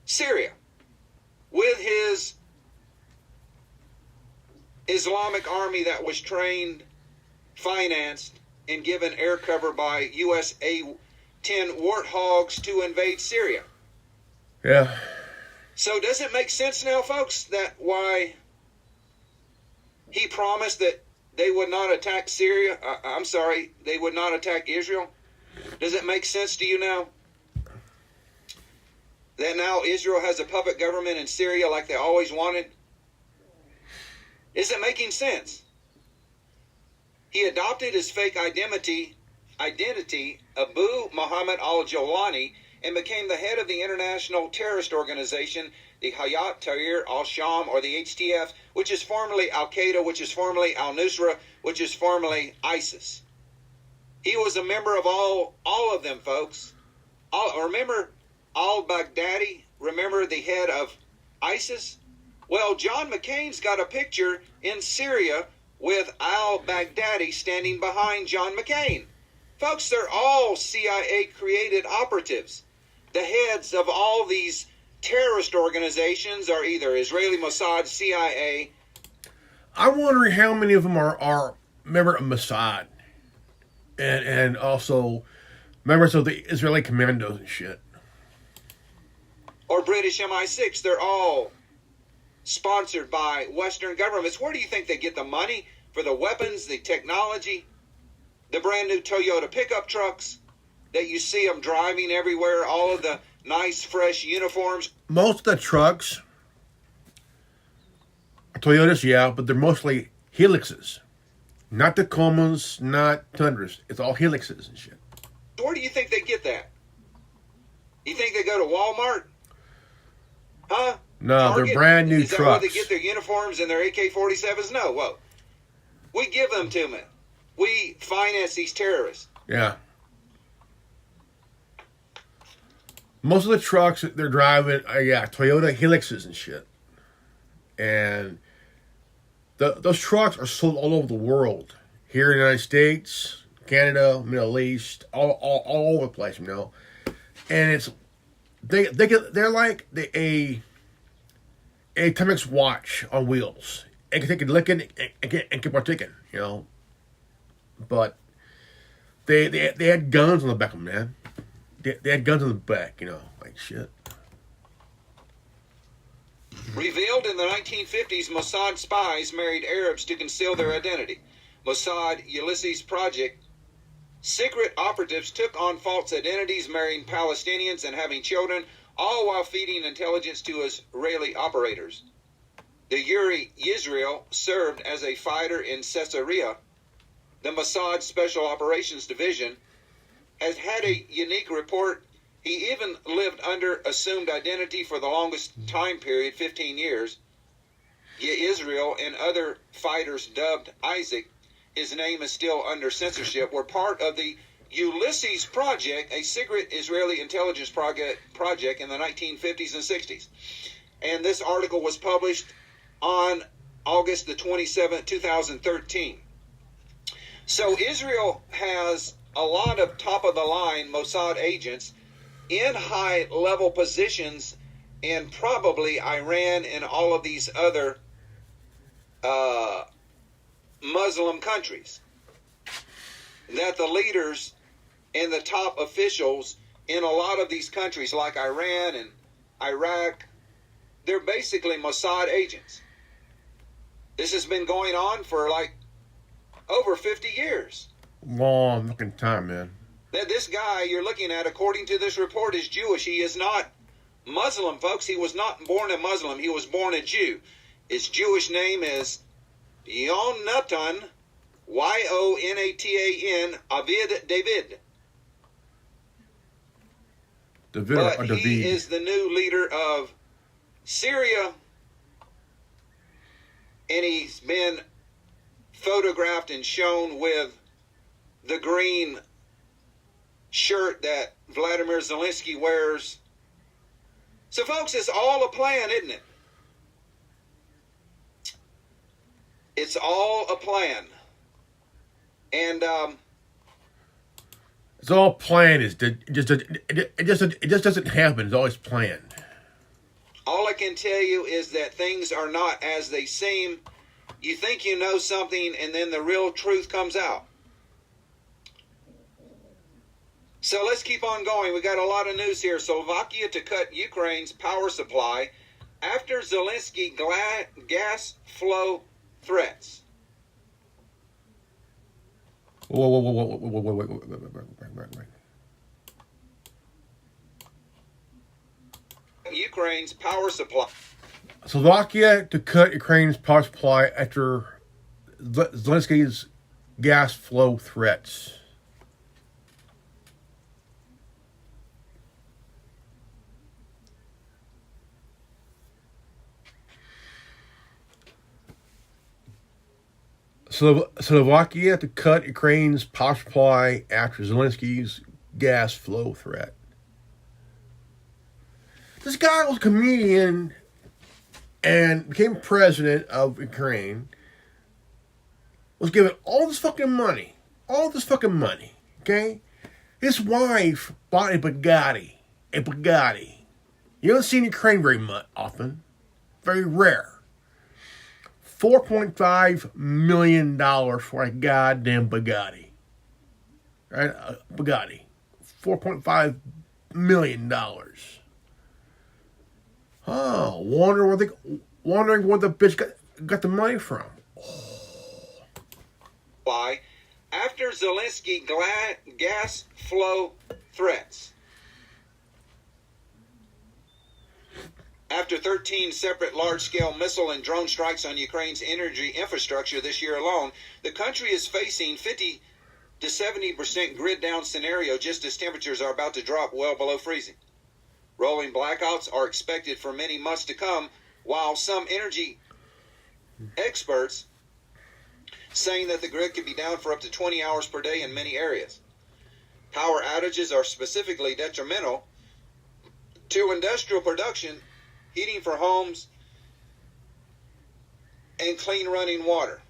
Speaker 1: Syria with his Islamic army that was trained, financed, and given air cover by US A-10 Warthogs to invade Syria.
Speaker 2: Yeah.
Speaker 1: So does it make sense now, folks, that why he promised that they would not attack Syria? They would not attack Israel? Does it make sense to you now? That now Israel has a puppet government in Syria like they always wanted? Is it making sense? He adopted his fake identity, Abu Muhammad al-Jawlani, and became the head of the international terrorist organization, the Hayat Tahrir al-Sham, or the HTF, which is formerly Al-Qaeda, which is formerly al-Nusra, which is formerly ISIS. He was a member of all of them, folks. Remember al-Baghdadi? Remember the head of ISIS? Well, John McCain's got a picture in Syria with al-Baghdadi standing behind John McCain. Folks, they're all CIA-created operatives. The heads of all these terrorist organizations are either Israeli Mossad, CIA.
Speaker 2: I'm wondering how many of them are members of Mossad. And also members of the Israeli commandos and shit.
Speaker 1: Or British MI6. They're all sponsored by Western governments. Where do you think they get the money for the weapons, the technology, the brand new Toyota pickup trucks that you see them driving everywhere, all of the nice, fresh uniforms?
Speaker 2: Most of the trucks are Toyotas, yeah, but they're mostly Helixes. Not Tacomas, not Tundras. It's all Helixes and shit.
Speaker 1: Where do you think they get that? You think they go to Walmart? Huh?
Speaker 2: No,
Speaker 1: Target?
Speaker 2: they're brand new
Speaker 1: Is that
Speaker 2: trucks.
Speaker 1: where they get their uniforms and their AK-47s? No, whoa. We give them to them. We finance these terrorists.
Speaker 2: Yeah. Most of the trucks that they're driving are, Toyota Helixes and shit. And those trucks are sold all over the world. Here in the United States, Canada, Middle East, all over the place, you know. And it's they're like a Timex watch on wheels. It can take a licking and keep on ticking, you know. But they had guns on the back of them, man. They had guns on the back, you know, like shit.
Speaker 1: Revealed in the 1950s, Mossad spies married Arabs to conceal their identity. Mossad Ulysses Project. Secret operatives took on false identities, marrying Palestinians and having children, all while feeding intelligence to Israeli operators. The Yuri Yisrael served as a fighter in Caesarea. The Mossad Special Operations Division has had a unique report. He even lived under assumed identity for the longest time period, 15 years. Israel and other fighters dubbed Isaac, his name is still under censorship, were part of the Ulysses Project, a secret Israeli intelligence project in the 1950s and 60s. And this article was published on August the 27th, 2013. So Israel has a lot of top-of-the-line Mossad agents in high-level positions in probably Iran and all of these other Muslim countries. That the leaders and the top officials in a lot of these countries like Iran and Iraq, they're basically Mossad agents. This has been going on for like over 50 years.
Speaker 2: Long fucking time, man.
Speaker 1: That this guy you're looking at, according to this report, is Jewish. He is not Muslim, folks. He was not born a Muslim. He was born a Jew. His Jewish name is Yonatan, Yonatan, Avid David.
Speaker 2: David
Speaker 1: But
Speaker 2: or David.
Speaker 1: he is the new leader of Syria, and he's been photographed and shown with the green shirt that Vladimir Zelensky wears. So, folks, it's all a plan, isn't it? It's all a plan. And
Speaker 2: It's all planned. It just doesn't happen. It's always planned.
Speaker 1: All I can tell you is that things are not as they seem. You think you know something, and then the real truth comes out. So let's keep on going. We got a lot of news here. Slovakia to cut Ukraine's power supply after Zelensky gas flow threats.
Speaker 2: Wait.
Speaker 1: Ukraine's power supply.
Speaker 2: Slovakia to cut Ukraine's power supply after Zelensky's gas flow threats. Slovakia to cut Ukraine's power supply after Zelensky's gas flow threat. This guy was a comedian and became president of Ukraine, was given all this fucking money. Okay? His wife bought a Bugatti. You don't see in Ukraine very much often. Very rare. $4.5 million for a goddamn Bugatti. Right? A Bugatti. $4.5 million. Oh, wondering where the bitch got the money from.
Speaker 1: Why? After Zelensky gas flow threats. After 13 separate large-scale missile and drone strikes on Ukraine's energy infrastructure this year alone, the country is facing 50 to 70% grid-down scenario just as temperatures are about to drop well below freezing. Rolling blackouts are expected for many months to come, while some energy experts saying that the grid could be down for up to 20 hours per day in many areas. Power outages are specifically detrimental to industrial production, heating for homes, and clean running water.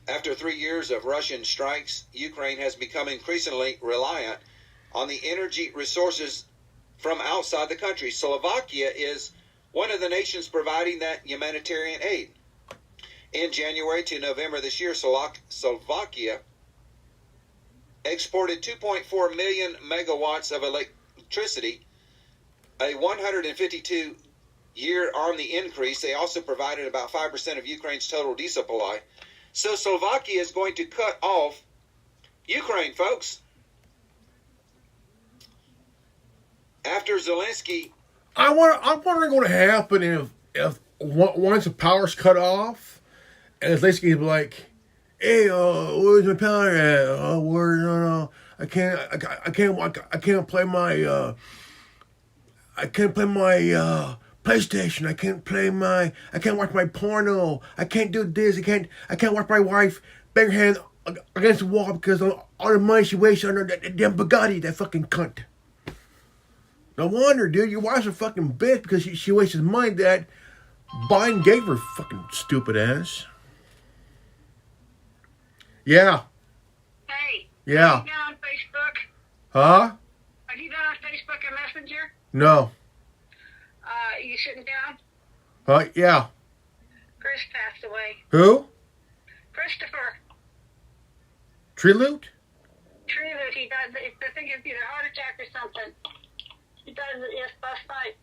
Speaker 1: After 3 years of Russian strikes, Ukraine has become increasingly reliant on the energy resources from outside the country. Slovakia is one of the nations providing that humanitarian aid. In January to November this year, Slovakia exported 2.4 million megawatts of electricity, a 152 year on the increase. They also provided about 5% of Ukraine's total diesel supply. So Slovakia is going to cut off Ukraine, folks. After Zelensky,
Speaker 2: I'm wondering what would happen if once the power's cut off, and Zelensky's like, "Hey, where's my power at? No, I can't play my PlayStation. I can't watch my porno. I can't do this. I can't watch my wife bang her hand against the wall because all the money she wasted on her that damn Bugatti, that fucking cunt." No wonder, dude. Your wife's a fucking bitch because she wasted money that Biden gave her, fucking stupid ass. Yeah.
Speaker 3: Hey.
Speaker 2: Yeah.
Speaker 3: Are you on Facebook?
Speaker 2: Huh?
Speaker 3: Are you on Facebook and Messenger?
Speaker 2: No.
Speaker 3: You sitting down?
Speaker 2: Yeah.
Speaker 3: Chris passed away.
Speaker 2: Who?
Speaker 3: Christopher.
Speaker 2: Tree loot?
Speaker 3: Treelute. He died. I think it's either heart attack or something. He died last night.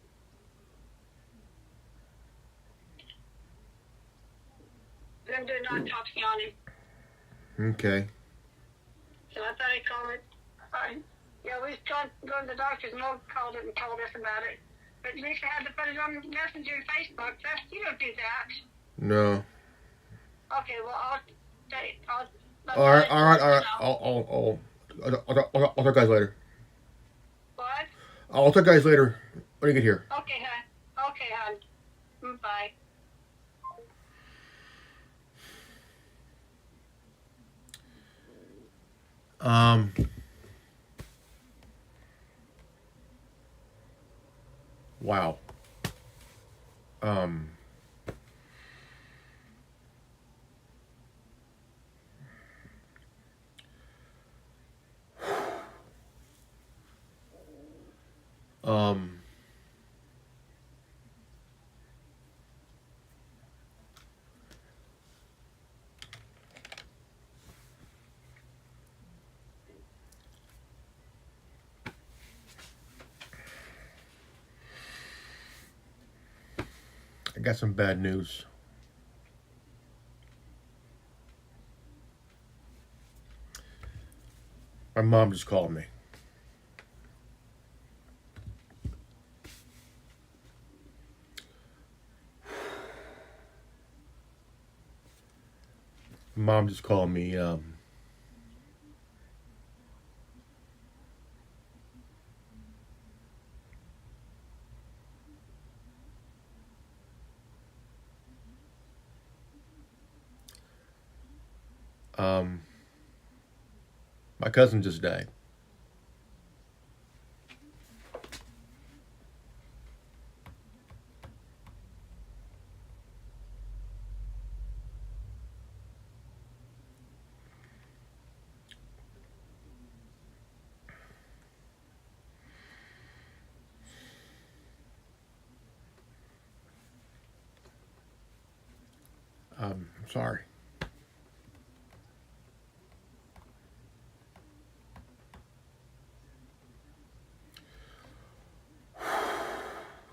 Speaker 3: Them doing an autopsy on him.
Speaker 2: Okay.
Speaker 3: So I thought he'd call it. Yeah, we was going to the doctors and Mo called it and told us about it. But Lisa had to put it on Messenger and Facebook. You don't do that.
Speaker 2: No.
Speaker 3: Okay, well, I'll
Speaker 2: All right. I'll talk guys later.
Speaker 3: What?
Speaker 2: I'll talk guys later when you get here.
Speaker 3: Okay, hon. Bye.
Speaker 2: Wow. Um, I got some bad news. My mom just called me. Mom just called me. Um, my cousin just died. I'm sorry.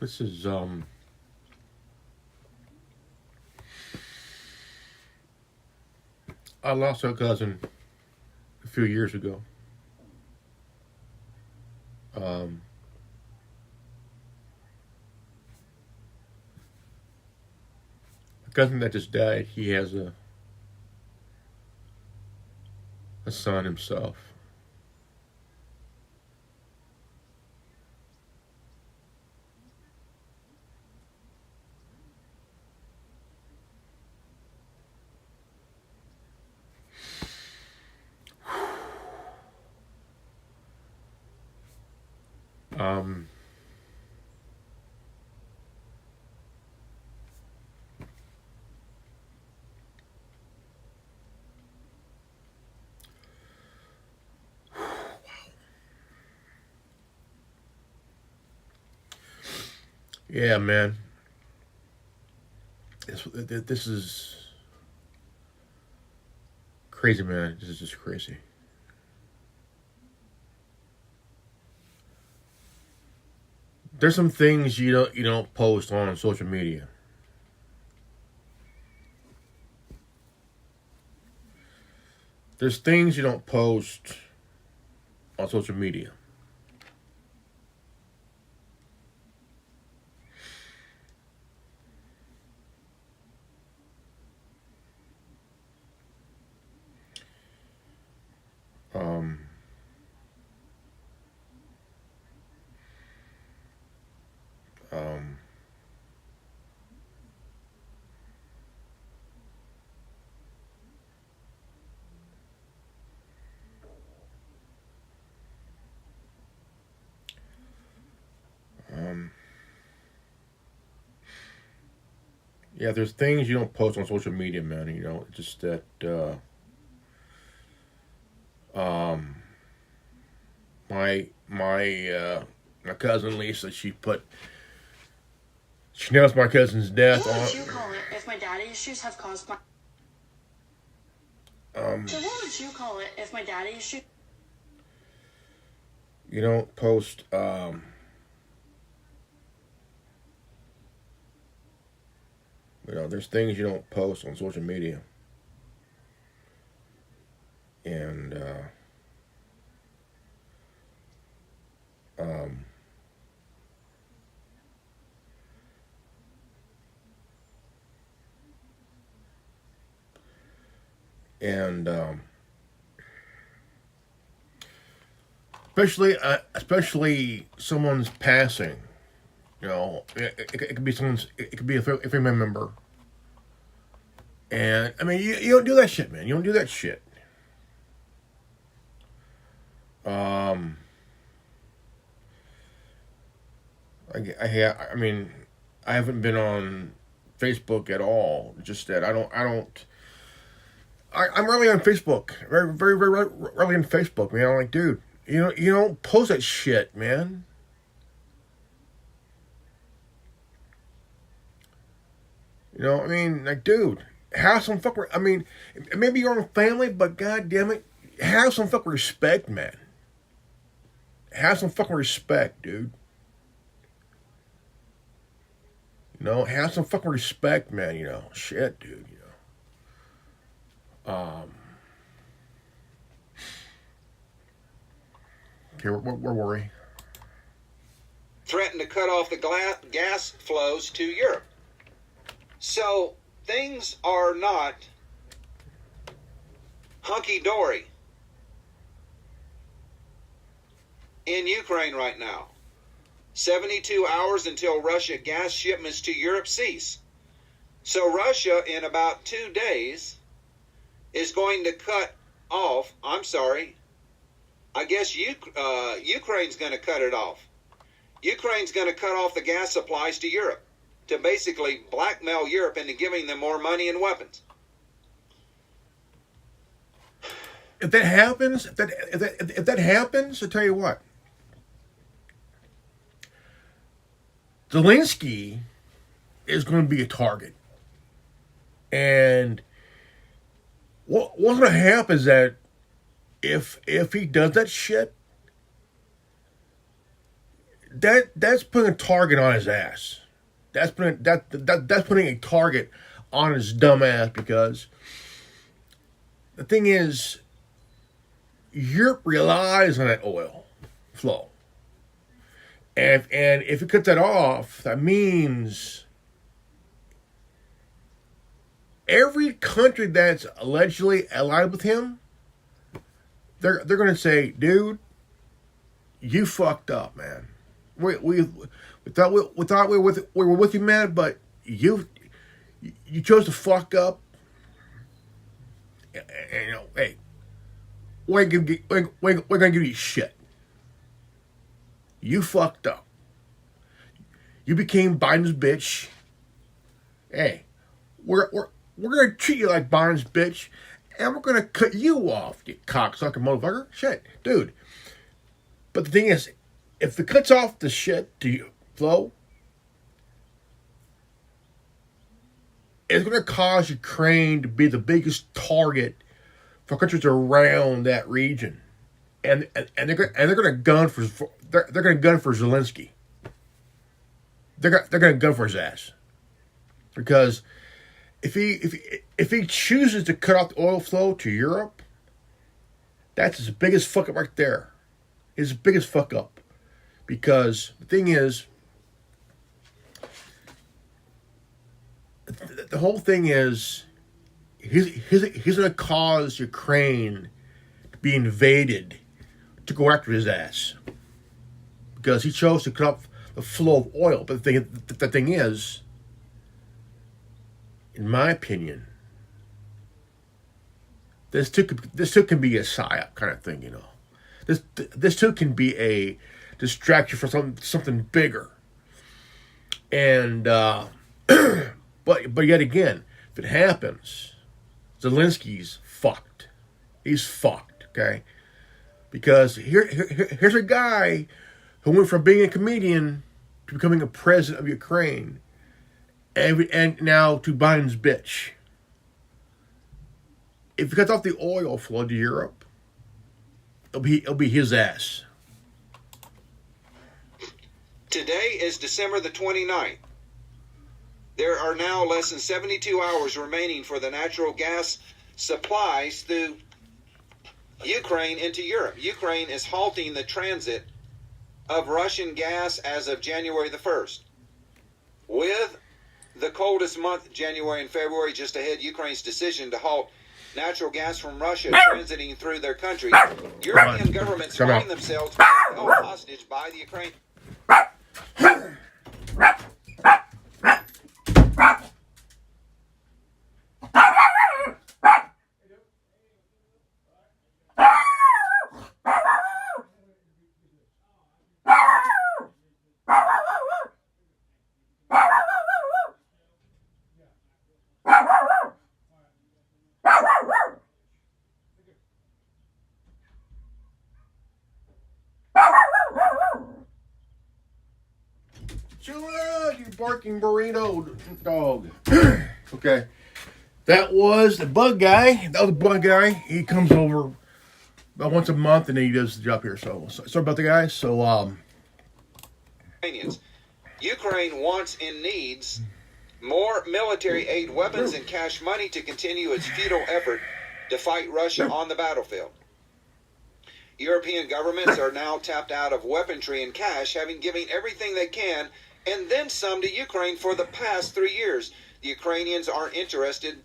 Speaker 2: This is I lost a cousin a few years ago. Um, a cousin that just died. He has a son himself. Um, yeah, man. This is crazy, man. This is just crazy. There's some things you don't post on social media. There's things you don't post on social media. Um, um, um, yeah, there's things you don't post on social media, man. Just that. Um, my cousin Lisa, she announced my cousin's death
Speaker 4: What
Speaker 2: on.
Speaker 4: would you call it if my daddy issues have caused my... So what would you call it if my daddy issues...
Speaker 2: You don't post. There's things you don't post on social media, and um, and especially someone's passing. It could be it could be a family member. And I mean, you don't do that shit, man. You don't do that shit. I mean, I haven't been on Facebook at all. Just that I'm rarely on Facebook. Very, very, rarely on Facebook, man. I'm like, dude, you don't post that shit, man. You know, I mean, like, dude, have some fucking. I mean, maybe your own family, but god damn it, have some fucking respect, man. Have some fucking respect, dude. You know, have some fucking respect, man. You know, shit, dude. You know. Okay, where were we?
Speaker 1: Threatened to cut off the gas flows to Europe. So things are not hunky-dory in Ukraine right now. 72 hours until Russia gas shipments to Europe cease. So Russia, in about 2 days, is going to cut off, I guess Ukraine's going to cut it off. Ukraine's going to cut off the gas supplies to Europe to basically blackmail Europe into giving them more money and weapons.
Speaker 2: If that happens, if that happens, I'll tell you what. Zelensky is going to be a target. And what's going to happen is that if he does that shit, that's putting a target on his ass. That's putting a target on his dumb ass, because the thing is, Europe relies on that oil flow. And if he cuts that off, that means every country that's allegedly allied with him, they're going to say, dude, you fucked up, man. We thought we were with you, man, but you chose to fuck up. And you know, hey, we're gonna give you shit. You fucked up. You became Biden's bitch. Hey, we're gonna treat you like Biden's bitch, and we're gonna cut you off, you cocksucker motherfucker. Shit, dude. But the thing is, if it cuts off the shit to you flow, it's gonna cause Ukraine to be the biggest target for countries around that region, and they're gonna gun for Zelensky. They're gonna gun for his ass, because if he chooses to cut off the oil flow to Europe, that's his biggest fuck up right there. His biggest fuck up, because the thing is, the whole thing is, he's gonna cause Ukraine to be invaded, to go after his ass, because he chose to cut off the flow of oil. But the thing is, in my opinion, this too can be a psyop kind of thing, you know. This too can be a distraction for something bigger. And but yet again, if it happens, Zelensky's fucked. He's fucked, okay? Because here's a guy who went from being a comedian to becoming a president of Ukraine, and now to Biden's bitch. If he cuts off the oil flow to Europe, it'll be his ass.
Speaker 1: Today is December the 29th. There are now less than 72 hours remaining for the natural gas supplies through Ukraine into Europe. Ukraine is halting the transit of Russian gas as of January the 1st. With the coldest month, January and February, just ahead, Ukraine's decision to halt natural gas from Russia transiting through their country, European governments find themselves held hostage by the Ukraine.
Speaker 2: Chill out, you barking burrito dog. Okay. That was the bug guy. That was the bug guy. He comes over about once a month and he does the job here. So sorry about the guys. So
Speaker 1: Ukrainians. Ukraine wants and needs more military aid, weapons, and cash money to continue its futile effort to fight Russia on the battlefield. European governments are now tapped out of weaponry and cash, having given everything they can and then some to Ukraine for the past 3 years. The Ukrainians aren't interested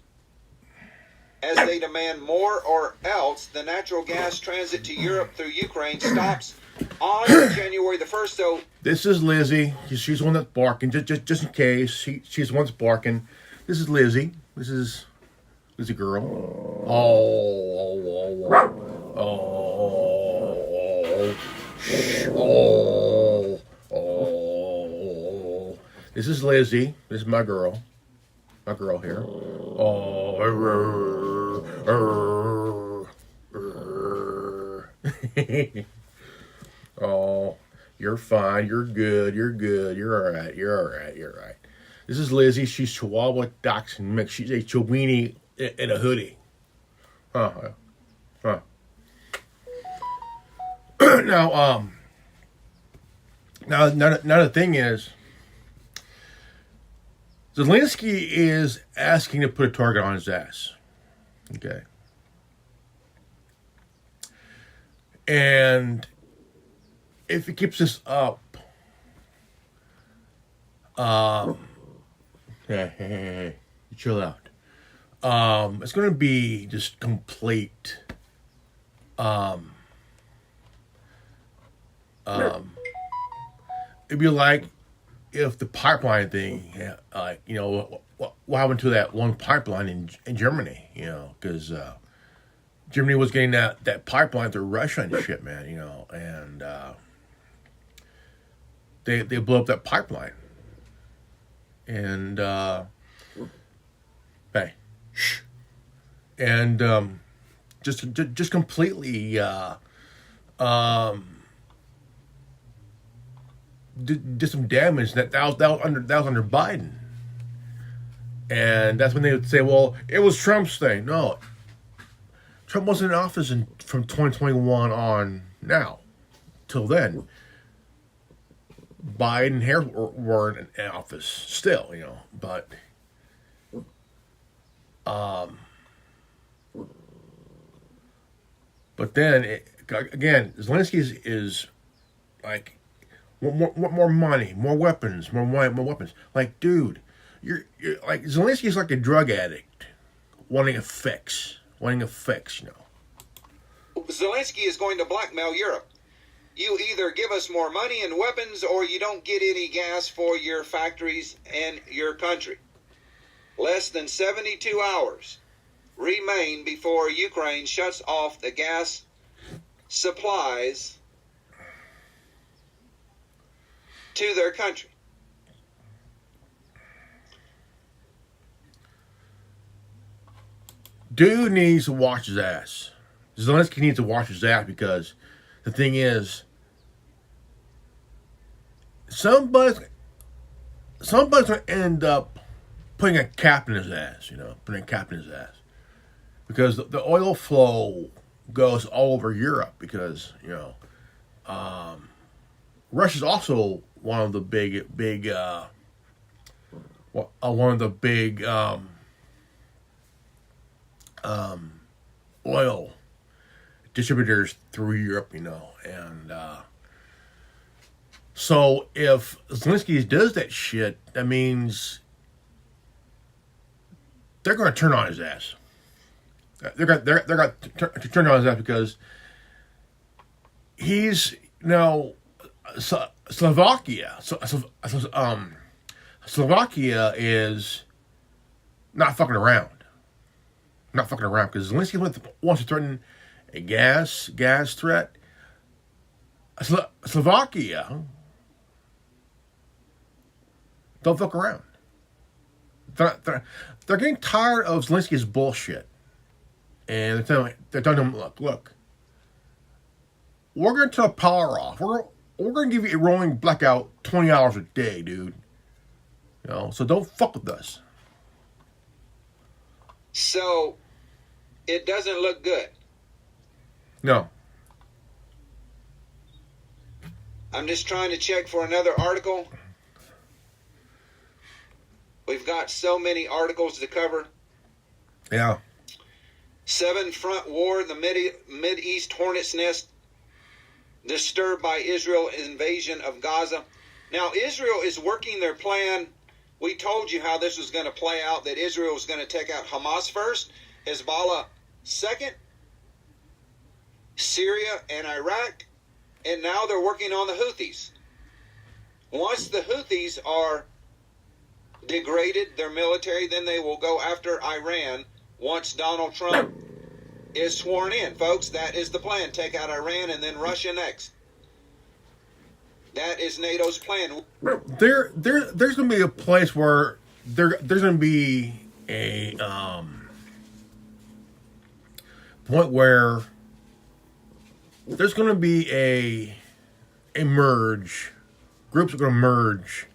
Speaker 1: as they demand more, or else the natural gas transit to Europe through Ukraine stops on January the 1st. So
Speaker 2: this is Lizzie. She's the one that's barking. Just in case. She's the one that's barking. This is Lizzie. This is Lizzie girl. Oh. This is Lizzie. This is my girl. My girl here. Oh, you're fine. You're good. You're good. You're all right. You're all right. You're all right. This is Lizzie. She's Chihuahua Dachshund mix. She's a Chiweenie in a hoodie. Huh. Now the thing is, Zelensky is asking to put a target on his ass. Okay. And if he keeps this up, hey, chill out. It's going to be just complete, it'd be like if the pipeline thing, what happened to that one pipeline in Germany, because Germany was getting that pipeline through Russia and shit, man, and they blew up that pipeline. And hey, shh. And just completely did some damage. That was under Biden. And that's when they would say, well, it was Trump's thing. No. Trump wasn't in office from 2021 on now. Till then. Biden and Harris were in office still, but then again, Zelensky is like more money, more weapons. Like, dude, you're like Zelensky is like a drug addict wanting a fix. Zelensky
Speaker 1: is going to blackmail Europe. You either give us more money and weapons, or you don't get any gas for your factories and your country. Less than 72 hours remain before Ukraine shuts off the gas supplies to their country.
Speaker 2: Dude needs to watch his ass. Zelensky needs to watch his ass, because the thing is, somebody's going to end up putting a cap in his ass, because the oil flow goes all over Europe, because, Russia's also one of the big oil distributors through Europe, and so if Zelensky does that shit, that means they're going to turn on his ass. They're going to turn on his ass, because he's Slovakia is not fucking around. Because Zelensky wants to threaten a gas threat. Slovakia don't fuck around. They're getting tired of Zelensky's bullshit, and they're telling him, look, we're going to turn power off. We're going to give you a rolling blackout 20 hours a day, dude. So don't fuck with us.
Speaker 1: So it doesn't look good.
Speaker 2: No.
Speaker 1: I'm just trying to check for another article. We've got so many articles to cover.
Speaker 2: Yeah.
Speaker 1: 7 front war, the Mid-East hornet's nest disturbed by Israel invasion of Gaza. Now, Israel is working their plan. We told you how this was going to play out, that Israel was going to take out Hamas first, Hezbollah second, Syria and Iraq, and now they're working on the Houthis. Once the Houthis are degraded, their military, then they will go after Iran once Donald Trump is sworn in. Folks, that is the plan. Take out Iran and then Russia next. That is NATO's plan.
Speaker 2: There's going to be a place where there's going to be a point where there's going to be a merge. Groups are going to merge,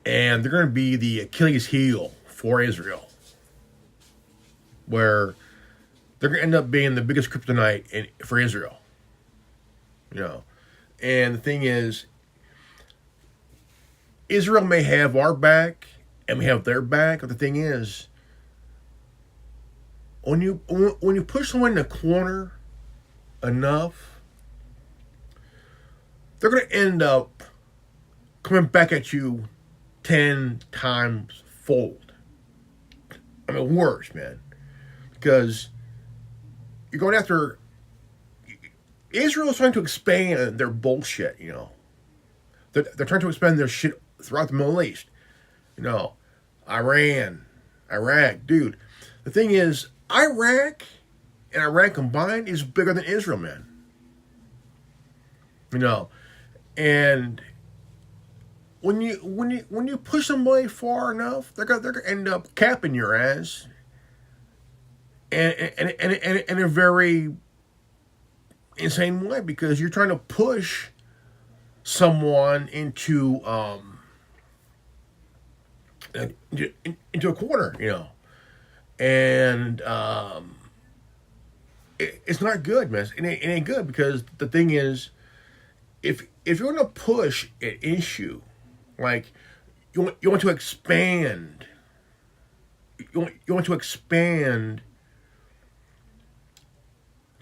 Speaker 2: and they're going to be the Achilles heel for Israel, where they're going to end up being the biggest kryptonite for Israel. You know, and the thing is, Israel may have our back and we have their back, but the thing is, when you push someone in the corner enough, they're going to end up coming back at you 10 times fold. I mean, worse, man. Because you're going after... Israel is trying to expand their bullshit, you know. They're trying to expand their shit throughout the Middle East. You know, Iran, Iraq. Dude, the thing is, Iraq and Iran combined is bigger than Israel, man. You know, and when you push somebody far enough, they're gonna end up capping your ass, and in a very insane way, because you're trying to push someone into a corner, you know, and it's not good, man. It ain't good, because the thing is, if you're gonna push an issue, like you want to expand, you want to expand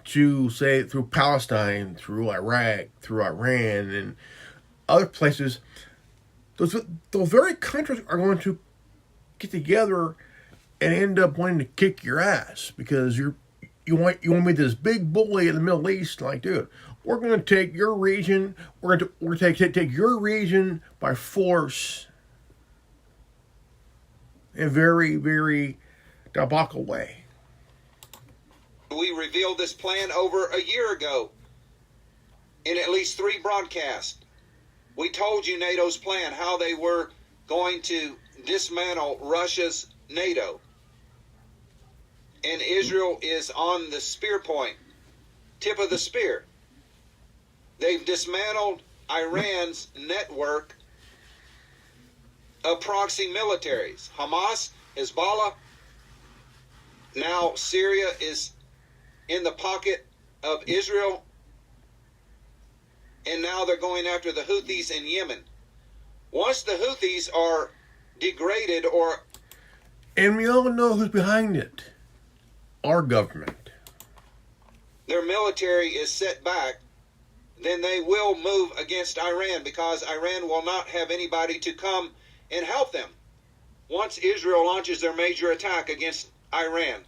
Speaker 2: to, say, through Palestine, through Iraq, through Iran, and other places, those very countries are going to get together and end up wanting to kick your ass, because you want to be this big bully in the Middle East. Like, dude, we're going to take your region. We're going to take your region by force, in a very, very diabolical way.
Speaker 1: We revealed this plan over a year ago in at least 3 broadcasts. We told you NATO's plan, how they were going to dismantle Russia's NATO. And Israel is on the spear point, tip of the spear. They've dismantled Iran's network of proxy militaries. Hamas, Hezbollah. Now Syria is in the pocket of Israel, and now they're going after the Houthis in Yemen. Once the Houthis are degraded,
Speaker 2: and we all know who's behind it, our government,
Speaker 1: their military is set back, then they will move against Iran, because Iran will not have anybody to come and help them once Israel launches their major attack against Iran.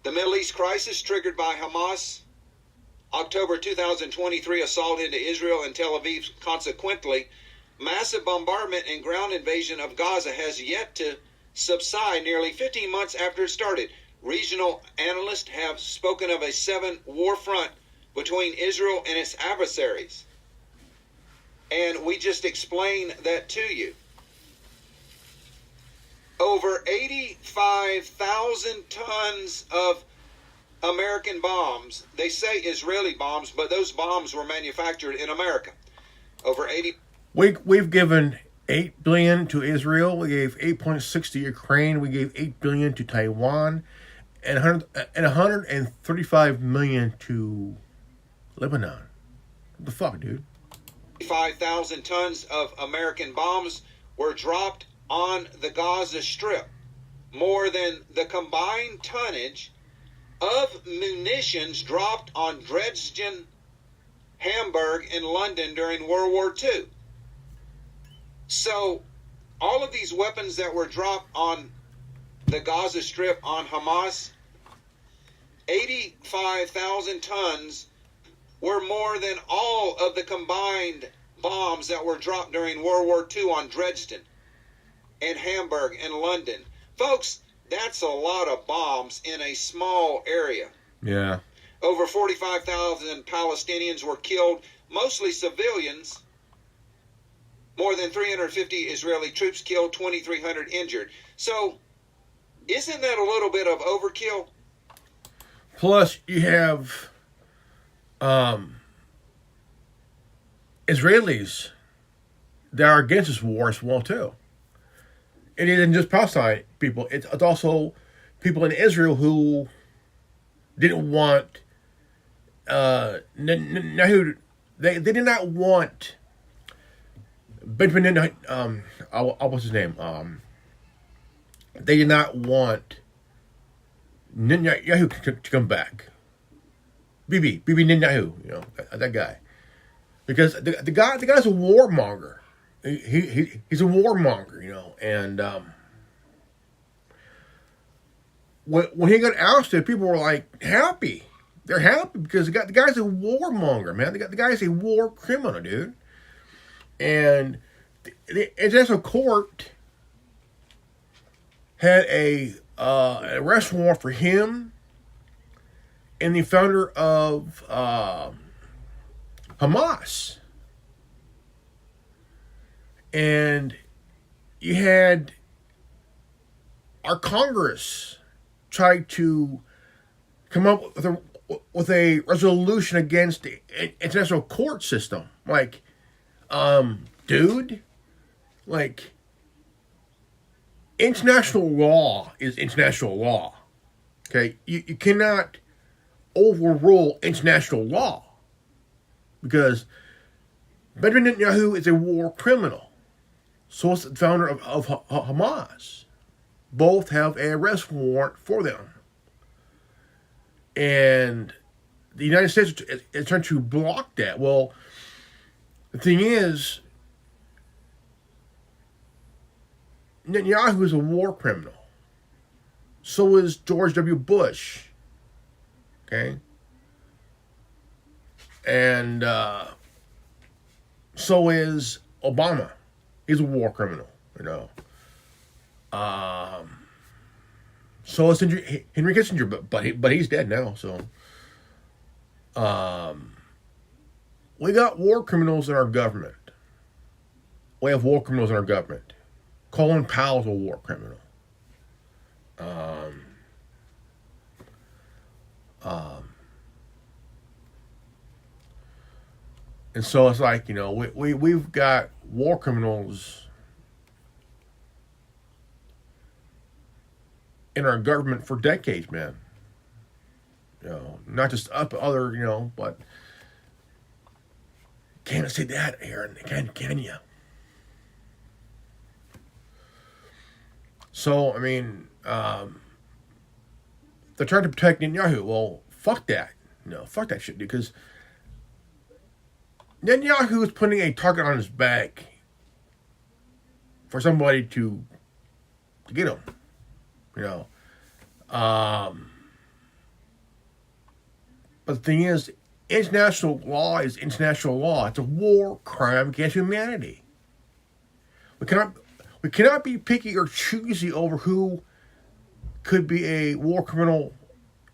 Speaker 1: The Middle East crisis triggered by Hamas' October 2023 assault into Israel and Tel Aviv. Consequently, massive bombardment and ground invasion of Gaza has yet to subside nearly 15 months after it started. Regional analysts have spoken of a 7 war front between Israel and its adversaries. And we just explained that to you. Over 85,000 tons of American bombs. They say Israeli bombs, but those bombs were manufactured in America. Over 80.
Speaker 2: We've given $8 billion to Israel. We gave 8.6 to Ukraine. We gave 8 billion to Taiwan, and 135 million to Lebanon. What the fuck, dude?
Speaker 1: 5,000 tons of American bombs were dropped on the Gaza Strip, more than the combined tonnage of munitions dropped on Dresden, Hamburg, and London during World War II. So, all of these weapons that were dropped on the Gaza Strip on Hamas, 85,000 tons were more than all of the combined bombs that were dropped during World War II on Dresden and Hamburg and London. Folks, that's a lot of bombs in a small area.
Speaker 2: Yeah.
Speaker 1: Over 45,000 Palestinians were killed, mostly civilians. More than 350 Israeli troops killed, 2,300 injured. So, isn't that a little bit of overkill?
Speaker 2: Plus, you have Israelis that are against this war as well, too. It isn't just Palestine people. It's also people in Israel who didn't want Netanyahu. They did not want Benjamin what's his name? They did not want Netanyahu to come back. Bibi Netanyahu, that guy, because the guy's a warmonger. He's a warmonger, and when he got ousted, people were like happy. They're happy because the guy's a warmonger, man. The guy's a war criminal, dude. And the International Court had an arrest warrant for him and the founder of Hamas. And you had our Congress try to come up with a resolution against the international court system. Like, dude, like, international law is international law. Okay? You cannot overrule international law because Benjamin Netanyahu is a war criminal. So is the founder of Hamas. Both have an arrest warrant for them. And the United States is trying to block that. Well, the thing is, Netanyahu is a war criminal. So is George W. Bush. Okay? And so is Obama. He's a war criminal, So is Henry Kissinger, but he's dead now. So, we got war criminals in our government. We have war criminals in our government. Colin Powell's a war criminal. And so it's like, we've got war criminals in our government for decades, man. Not just up other, but can't say that, Aaron. Can you? So, I mean, they're trying to protect Netanyahu. Well, fuck that. Fuck that shit, dude, because Netanyahu is putting a target on his back for somebody to get him. But the thing is, international law is international law. It's a war crime against humanity. We cannot be picky or choosy over who could be a war criminal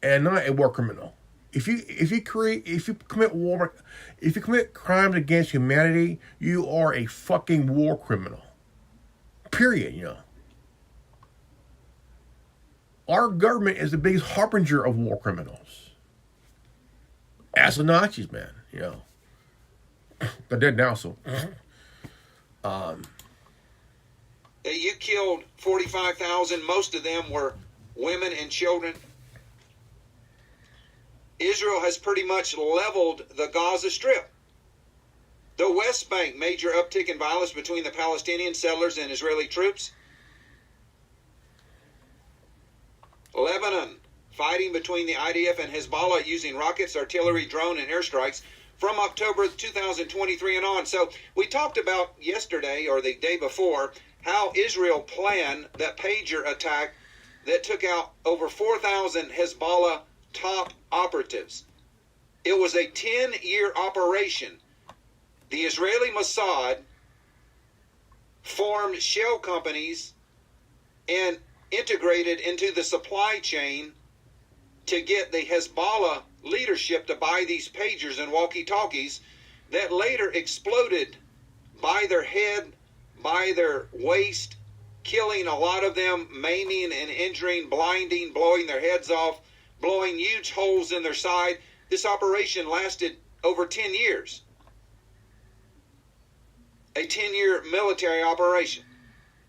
Speaker 2: and not a war criminal. If you commit crimes against humanity, you are a fucking war criminal. Period. Our government is the biggest harbinger of war criminals. Ask the Nazis, man. They're dead now, so.
Speaker 1: that you killed 45,000, most of them were women and children. Israel has pretty much leveled the Gaza Strip. The West Bank, major uptick in violence between the Palestinian settlers and Israeli troops. Lebanon, fighting between the IDF and Hezbollah using rockets, artillery, drone, and airstrikes from October 2023 and on. So we talked about yesterday or the day before how Israel planned that pager attack that took out over 4,000 Hezbollah top operatives. It was a 10-year operation. The Israeli Mossad formed shell companies and integrated into the supply chain to get the Hezbollah leadership to buy these pagers and walkie-talkies that later exploded by their head, by their waist, killing a lot of them, maiming and injuring, blinding, blowing their heads off, blowing huge holes in their side. This operation lasted over 10 years. A 10-year military operation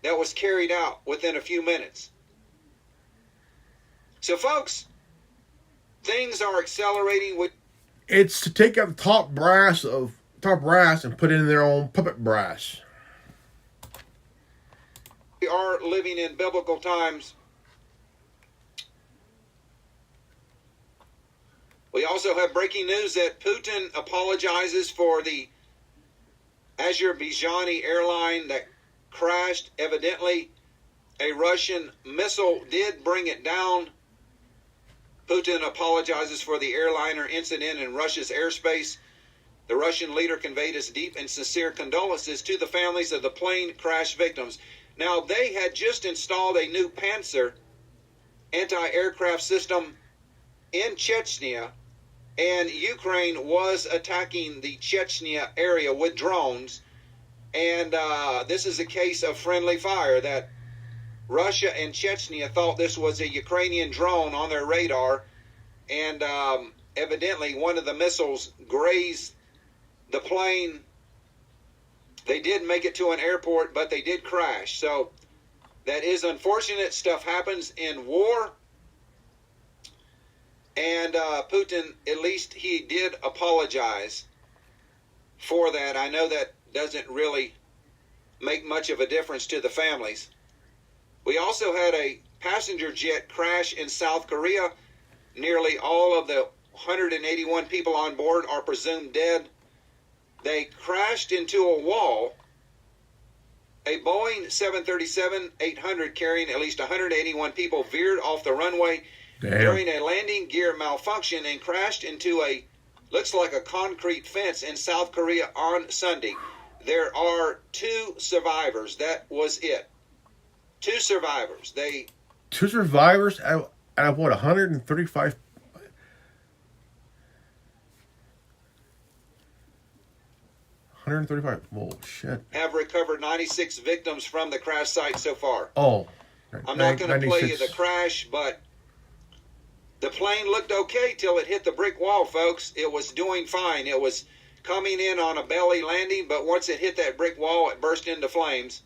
Speaker 1: that was carried out within a few minutes. So, folks, things are accelerating with...
Speaker 2: It's to take out the top brass and put it in their own puppet brass.
Speaker 1: We are living in biblical times. We also have breaking news that Putin apologizes for the Azerbaijani airline that crashed. Evidently, a Russian missile did bring it down. Putin apologizes for the airliner incident in Russia's airspace. The Russian leader conveyed his deep and sincere condolences to the families of the plane crash victims. Now, they had just installed a new Panzer anti-aircraft system in Chechnya, and Ukraine was attacking the Chechnya area with drones. And this is a case of friendly fire, that Russia and Chechnya thought this was a Ukrainian drone on their radar, and evidently one of the missiles grazed the plane. They did make it to an airport, but they did crash. So that is unfortunate. Stuff happens in war. And Putin, at least he did apologize for that. I know that doesn't really make much of a difference to the families. We also had a passenger jet crash in South Korea. Nearly all of the 181 people on board are presumed dead. They crashed into a wall. A Boeing 737-800 carrying at least 181 people veered off the runway during a landing gear malfunction and crashed into a, looks like a concrete fence in South Korea on Sunday. There are 2 survivors. That was it. 2 survivors.
Speaker 2: 2 survivors out of what, 135? 135. Whoa, shit.
Speaker 1: Have recovered 96 victims from the crash site so far.
Speaker 2: Oh.
Speaker 1: I'm not going to play you the crash, but the plane looked okay till it hit the brick wall, folks. It was doing fine. It was coming in on a belly landing, but once it hit that brick wall, it burst into flames.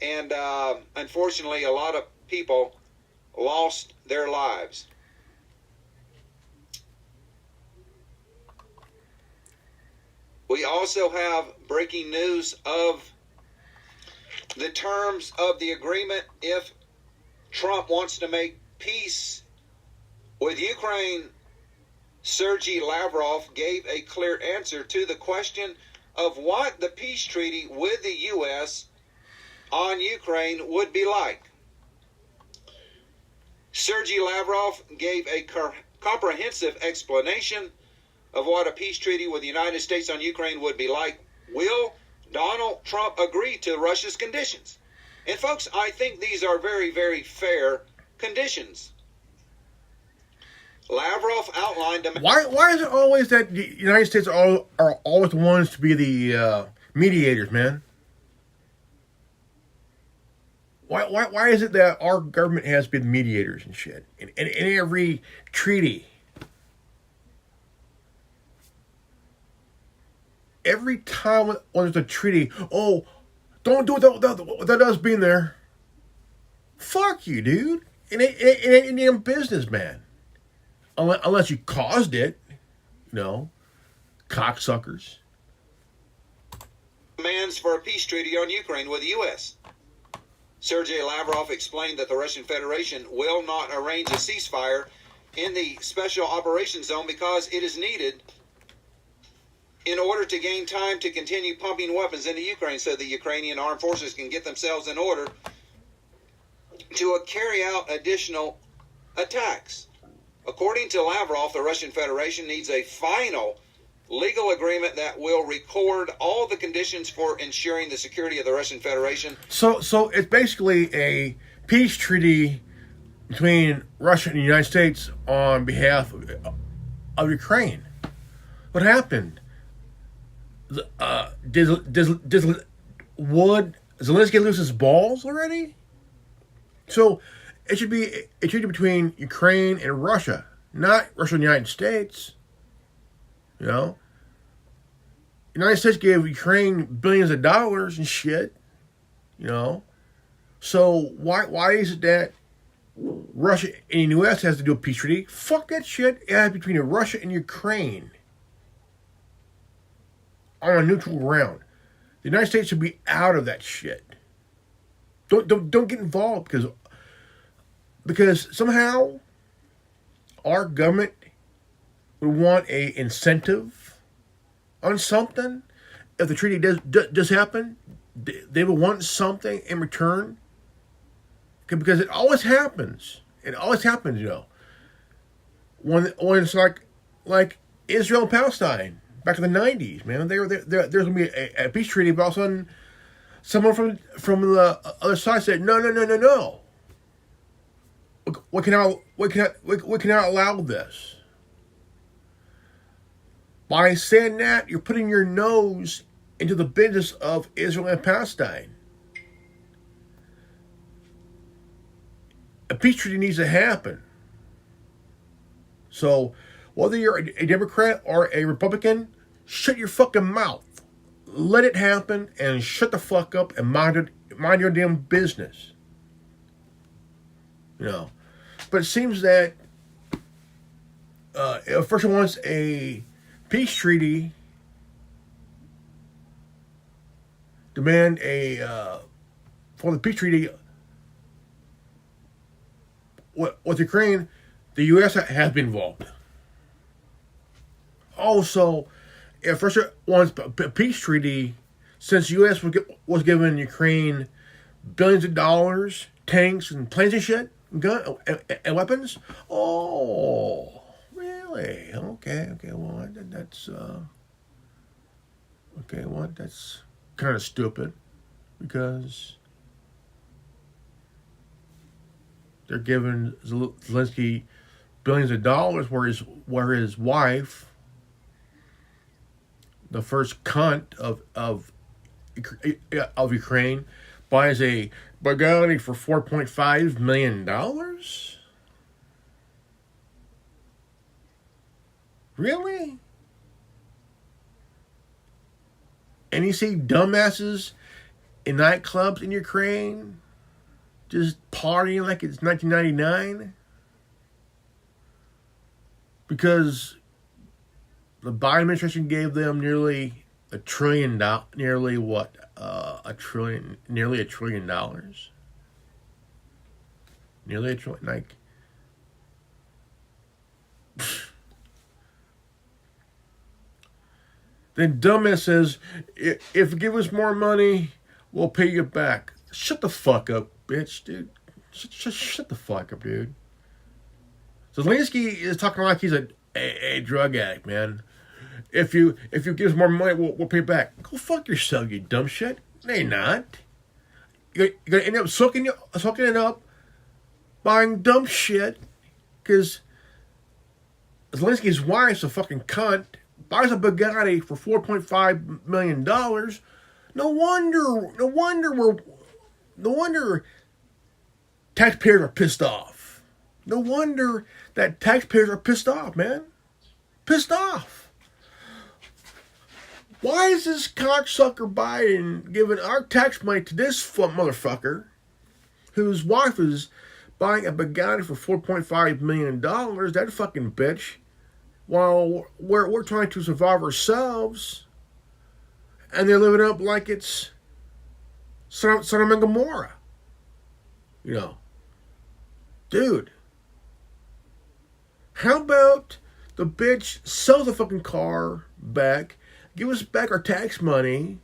Speaker 1: And unfortunately, a lot of people lost their lives. We also have breaking news of the terms of the agreement. If Trump wants to make peace with Ukraine, Sergei Lavrov gave a clear answer to the question of what the peace treaty with the U.S. on Ukraine would be like. Sergei Lavrov gave a comprehensive explanation of what a peace treaty with the United States on Ukraine would be like. Will Donald Trump agree to Russia's conditions? And folks, I think these are very, very fair conditions. Lavrov outlined them.
Speaker 2: Why is it always that the United States are always the ones to be the mediators, man? Why is it that our government has been mediators and shit in every treaty? Every time when there's a treaty, Don't do it without us being there. Fuck you, dude. It ain't any damn business, man. Unless you caused it, cocksuckers.
Speaker 1: Demands for a peace treaty on Ukraine with the U.S. Sergei Lavrov explained that the Russian Federation will not arrange a ceasefire in the Special Operations Zone because it is needed in order to gain time to continue pumping weapons into Ukraine so the Ukrainian armed forces can get themselves in order to carry out additional attacks. According to Lavrov, the Russian Federation needs a final legal agreement that will record all the conditions for ensuring the security of the Russian Federation.
Speaker 2: So it's basically a peace treaty between Russia and the United States on behalf of Ukraine. What happened? Would Zelensky lose his balls already? So it should be a treaty between Ukraine and Russia, not Russia and the United States. The United States gave Ukraine billions of dollars and shit. So why is it that Russia and the U.S. has to do a peace treaty? Fuck that shit. It has between Russia and Ukraine on a neutral ground. The United States should be out of that shit. Don't get involved because somehow our government would want a incentive on something. If the treaty does happen, they will want something in return. Because it always happens. It always happens, When it's like Israel and Palestine back in the 90s, man. There's going to be a peace treaty, but all of a sudden someone from the other side said, no. We cannot allow this. By saying that, you're putting your nose into the business of Israel and Palestine. A peace treaty needs to happen. So, whether you're a Democrat or a Republican, shut your fucking mouth. Let it happen and shut the fuck up and mind your damn business. But it seems that if a person wants a peace treaty, demand for the peace treaty with Ukraine, the U.S. has been involved. Also, if Russia wants a peace treaty, since the U.S. was giving Ukraine billions of dollars, tanks and planes and shit, and weapons. Oh, really? Okay. Well, that's kind of stupid because they're giving Zelensky billions of dollars, where his wife, the first cunt of Ukraine, buys a Mando'Ade for $4.5 million. Really? And you see dumbasses in nightclubs in Ukraine just partying like it's 1999 because the Biden administration gave them nearly $1 trillion. Nearly a trillion dollars. Nearly a trillion. Like, then dumbass says, if you give us more money, we'll pay you back. Shut the fuck up, bitch, dude. Shut the fuck up, dude. Zelensky is talking like he's a drug addict, man. If you give us more money, we'll pay back. Go fuck yourself, you dumb shit. No, you're not. You're gonna end up sucking it up, buying dumb shit, because Zelensky's wife's a fucking cunt. Buys a Bugatti for $4.5 million. No wonder taxpayers are pissed off. No wonder that taxpayers are pissed off, man. Pissed off. Why is this cocksucker Biden giving our tax money to this motherfucker whose wife is buying a Bugatti for $4.5 million? That fucking bitch. While we're trying to survive ourselves, and they're living up like it's Sodom and Gomorrah. You know. Dude. How about the bitch sell the fucking car back, give us back our tax money,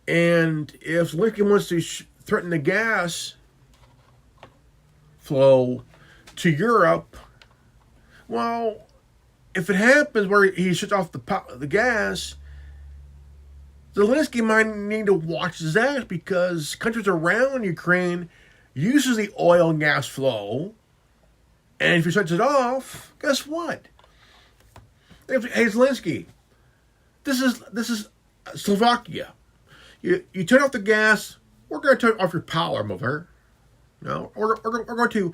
Speaker 2: and if Lincoln wants to threaten the gas flow to Europe, well, if it happens where he shuts off the gas, Zelensky might need to watch his ass because countries around Ukraine uses the oil and gas flow, and if he shuts it off, guess what? Hey, Zelensky, this is Slovakia. You turn off the gas, we're going to turn off your power, mother. No, we're going to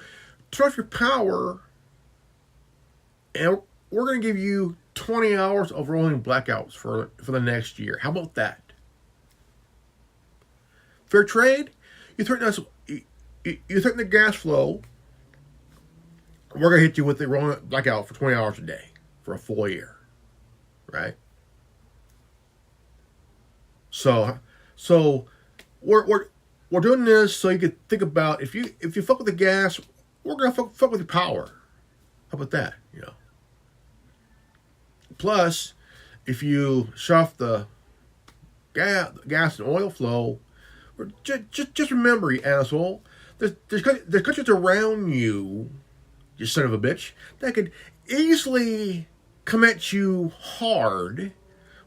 Speaker 2: turn off your power, and we're going to give you 20 hours of rolling blackouts for the next year. How about that? Fair trade? You threaten us. You threaten the gas flow. We're going to hit you with the rolling blackout for 20 hours a day for a full year, right? So we're doing this so you could think about if you fuck with the gas, we're gonna fuck with your power. How about that? You know. Plus, if you shut off the gas and oil flow, just remember, you asshole. There's countries around you, you son of a bitch, that could easily come at you hard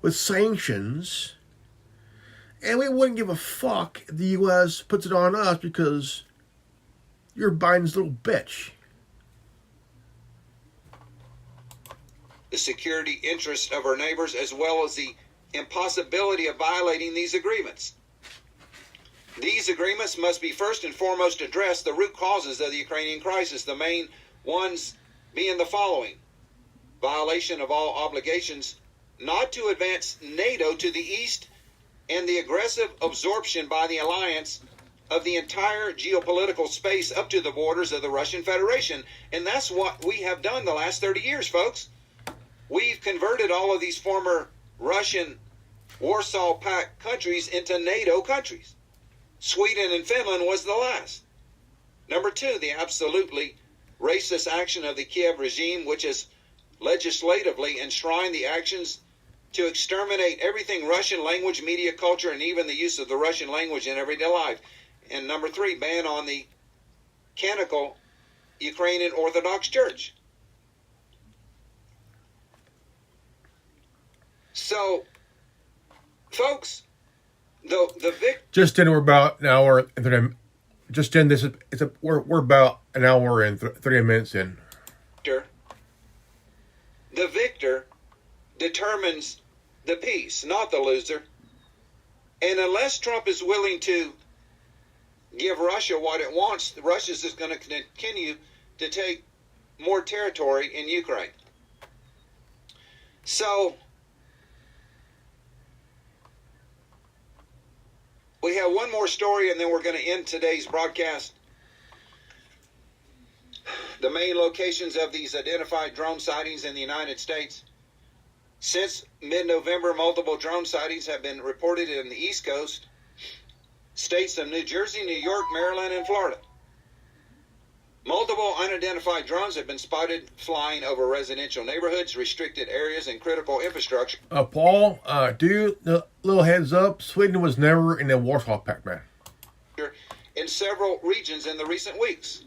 Speaker 2: with sanctions, and we wouldn't give a fuck if the U.S. puts it on us because you're Biden's little bitch.
Speaker 1: The security interests of our neighbors, as well as the impossibility of violating these agreements. These agreements must be first and foremost address the root causes of the Ukrainian crisis, the main ones being the following: violation of all obligations not to advance NATO to the east, and the aggressive absorption by the alliance of the entire geopolitical space up to the borders of the Russian Federation. And that's what we have done the last 30 years, folks. We've converted all of these former Russian Warsaw Pact countries into NATO countries. Sweden and Finland was the last. Number two, the absolutely racist action of the Kiev regime, which has legislatively enshrined the actions to exterminate everything Russian language, media, culture, and even the use of the Russian language in everyday life. And number three, ban on the canonical Ukrainian Orthodox Church. So, folks,
Speaker 2: just in we're about an hour. Just in this, we're about an hour and 30 minutes in.
Speaker 1: The victor determines the peace, not the loser. And unless Trump is willing to give Russia what it wants, Russia's just going to continue to take more territory in Ukraine. So, we have one more story, and then we're going to end today's broadcast. The main locations of these identified drone sightings in the United States. Since mid-November, multiple drone sightings have been reported in the East Coast, states of New Jersey, New York, Maryland, and Florida. Multiple unidentified drones have been spotted flying over residential neighborhoods, restricted areas, and critical infrastructure.
Speaker 2: Paul, dude, a little heads up, Sweden was never in the Warsaw Pact, man.
Speaker 1: In several regions in the recent weeks.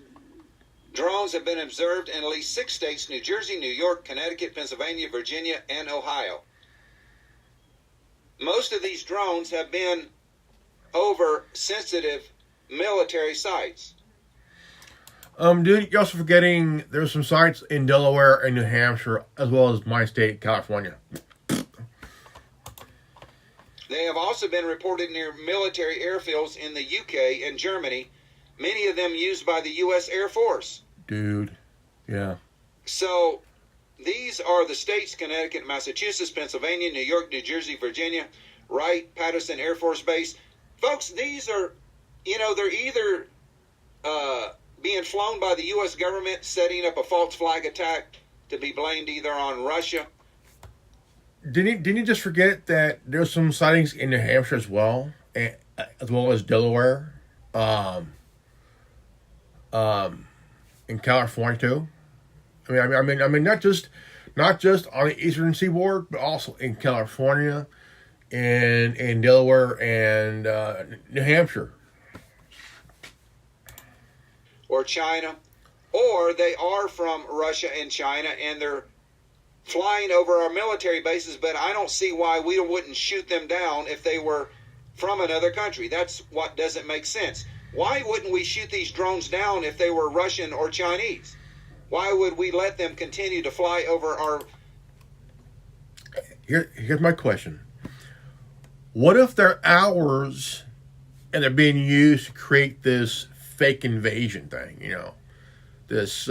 Speaker 1: Drones have been observed in at least 6 states: New Jersey, New York, Connecticut, Pennsylvania, Virginia, and Ohio. Most of these drones have been over sensitive military sites.
Speaker 2: Dude, you're also forgetting there's some sites in Delaware and New Hampshire, as well as my state, California.
Speaker 1: They have also been reported near military airfields in the UK and Germany, many of them used by the U.S. Air Force.
Speaker 2: Dude, yeah.
Speaker 1: So, these are the states: Connecticut, Massachusetts, Pennsylvania, New York, New Jersey, Virginia, Wright-Patterson Air Force Base. Folks, these are, they're either being flown by the U.S. government, setting up a false flag attack to be blamed either on Russia.
Speaker 2: Didn't you just forget that there's some sightings in New Hampshire as well as Delaware, in California too? I mean, not just on the eastern seaboard, but also in California, and in Delaware and New Hampshire,
Speaker 1: Or China, or they are from Russia and China, and they're flying over our military bases, but I don't see why we wouldn't shoot them down if they were from another country. That's what doesn't make sense. Why wouldn't we shoot these drones down if they were Russian or Chinese? Why would we let them continue to fly over our...
Speaker 2: Here's my question. What if they're ours and they're being used to create this fake invasion thing, this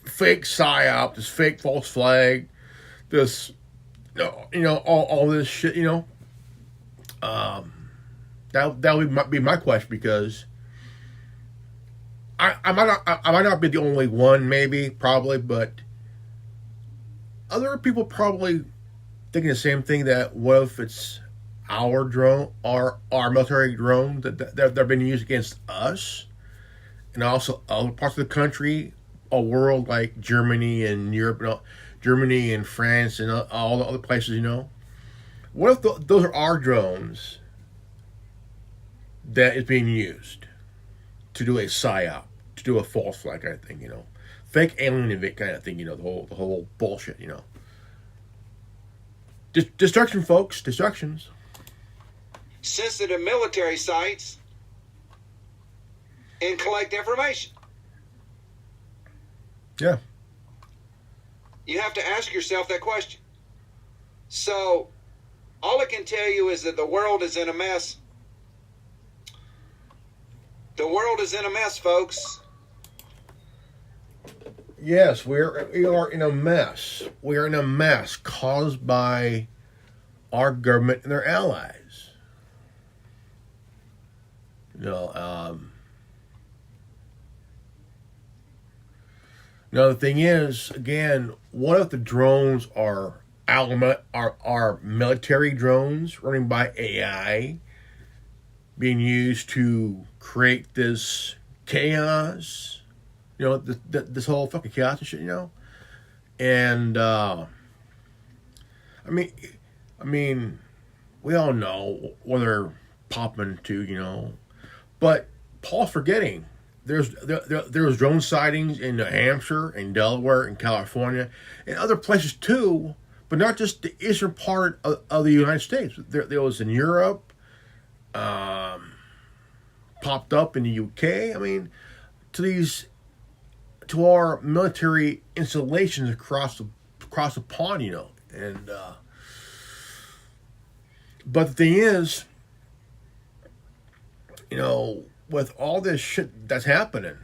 Speaker 2: fake psyop, this fake false flag, this, all this shit, that would be my question, because I might not be the only one, probably, but other people probably thinking the same thing, that what if it's our drone, our military drone that they're being used against us, and also other parts of the country, a world like Germany and Europe, Germany and France and all the other places, What if those are our drones that is being used to do a psyop, to do a false flag kind of thing, fake alien event kind of thing, the whole bullshit, Destruction, folks, destructions.
Speaker 1: sensitive military sites and collect information.
Speaker 2: Yeah.
Speaker 1: You have to ask yourself that question. So, all I can tell you is that the world is in a mess. The world is in a mess, folks.
Speaker 2: Yes, we are in a mess. We are in a mess caused by our government and their allies. Now the thing is, again, what if the drones are our military drones running by AI, being used to create this chaos? This whole fucking chaos and shit, And, I mean, we all know what they're popping to, But Paul's forgetting there's drone sightings in New Hampshire, in Delaware, in California, and other places too, but not just the eastern part of the United States. There was in Europe, popped up in the UK. To our military installations across the pond, and but the thing is, with all this shit that's happening,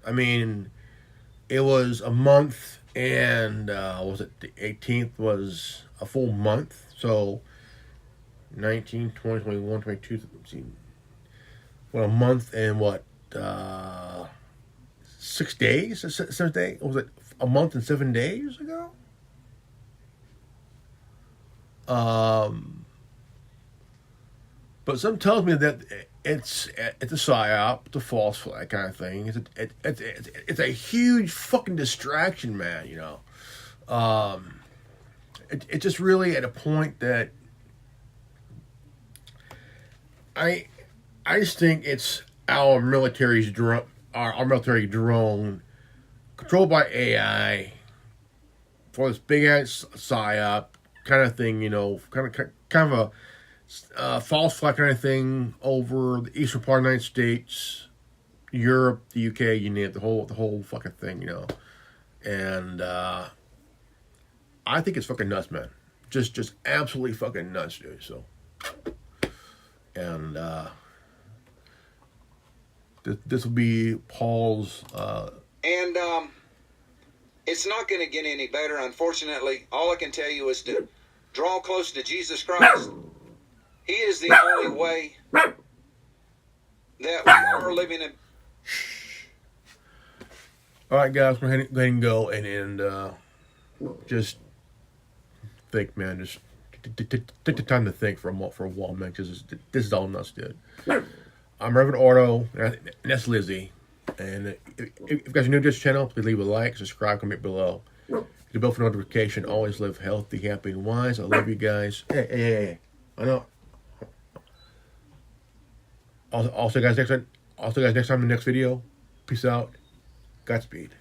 Speaker 2: it was a month, and was it the 18th was a full month, so 19, 20, 21, 22, a month and 6 days, 7 days? Was it a month and 7 days ago? But some tells me that it's a psyop, it's a false flag kind of thing. It's a huge fucking distraction, man. It's just really at a point that I just think it's our military's drone. Our military drone, controlled by AI, for this big ass psyop kind of thing, kind of a false flag kind of thing over the eastern part of the United States, Europe, the UK, you name it, the whole fucking thing, And I think it's fucking nuts, man. Just absolutely fucking nuts, dude. So, and this will be Paul's.
Speaker 1: And It's not going to get any better, unfortunately. All I can tell you is to draw close to Jesus Christ. He is the only way that we are living in.
Speaker 2: All right, guys, go ahead and go and just think, man. Just take the time to think for a while, man, because this is all nuts, dude. I'm Reverend Ordo, and that's Lizzie. And if you guys are new to this channel, please leave a like, subscribe, comment below. Hit the bell for notification. Always live healthy, happy, and wise. I love you guys. Hey. I know. Also, guys, next time in the next video. Peace out. Godspeed.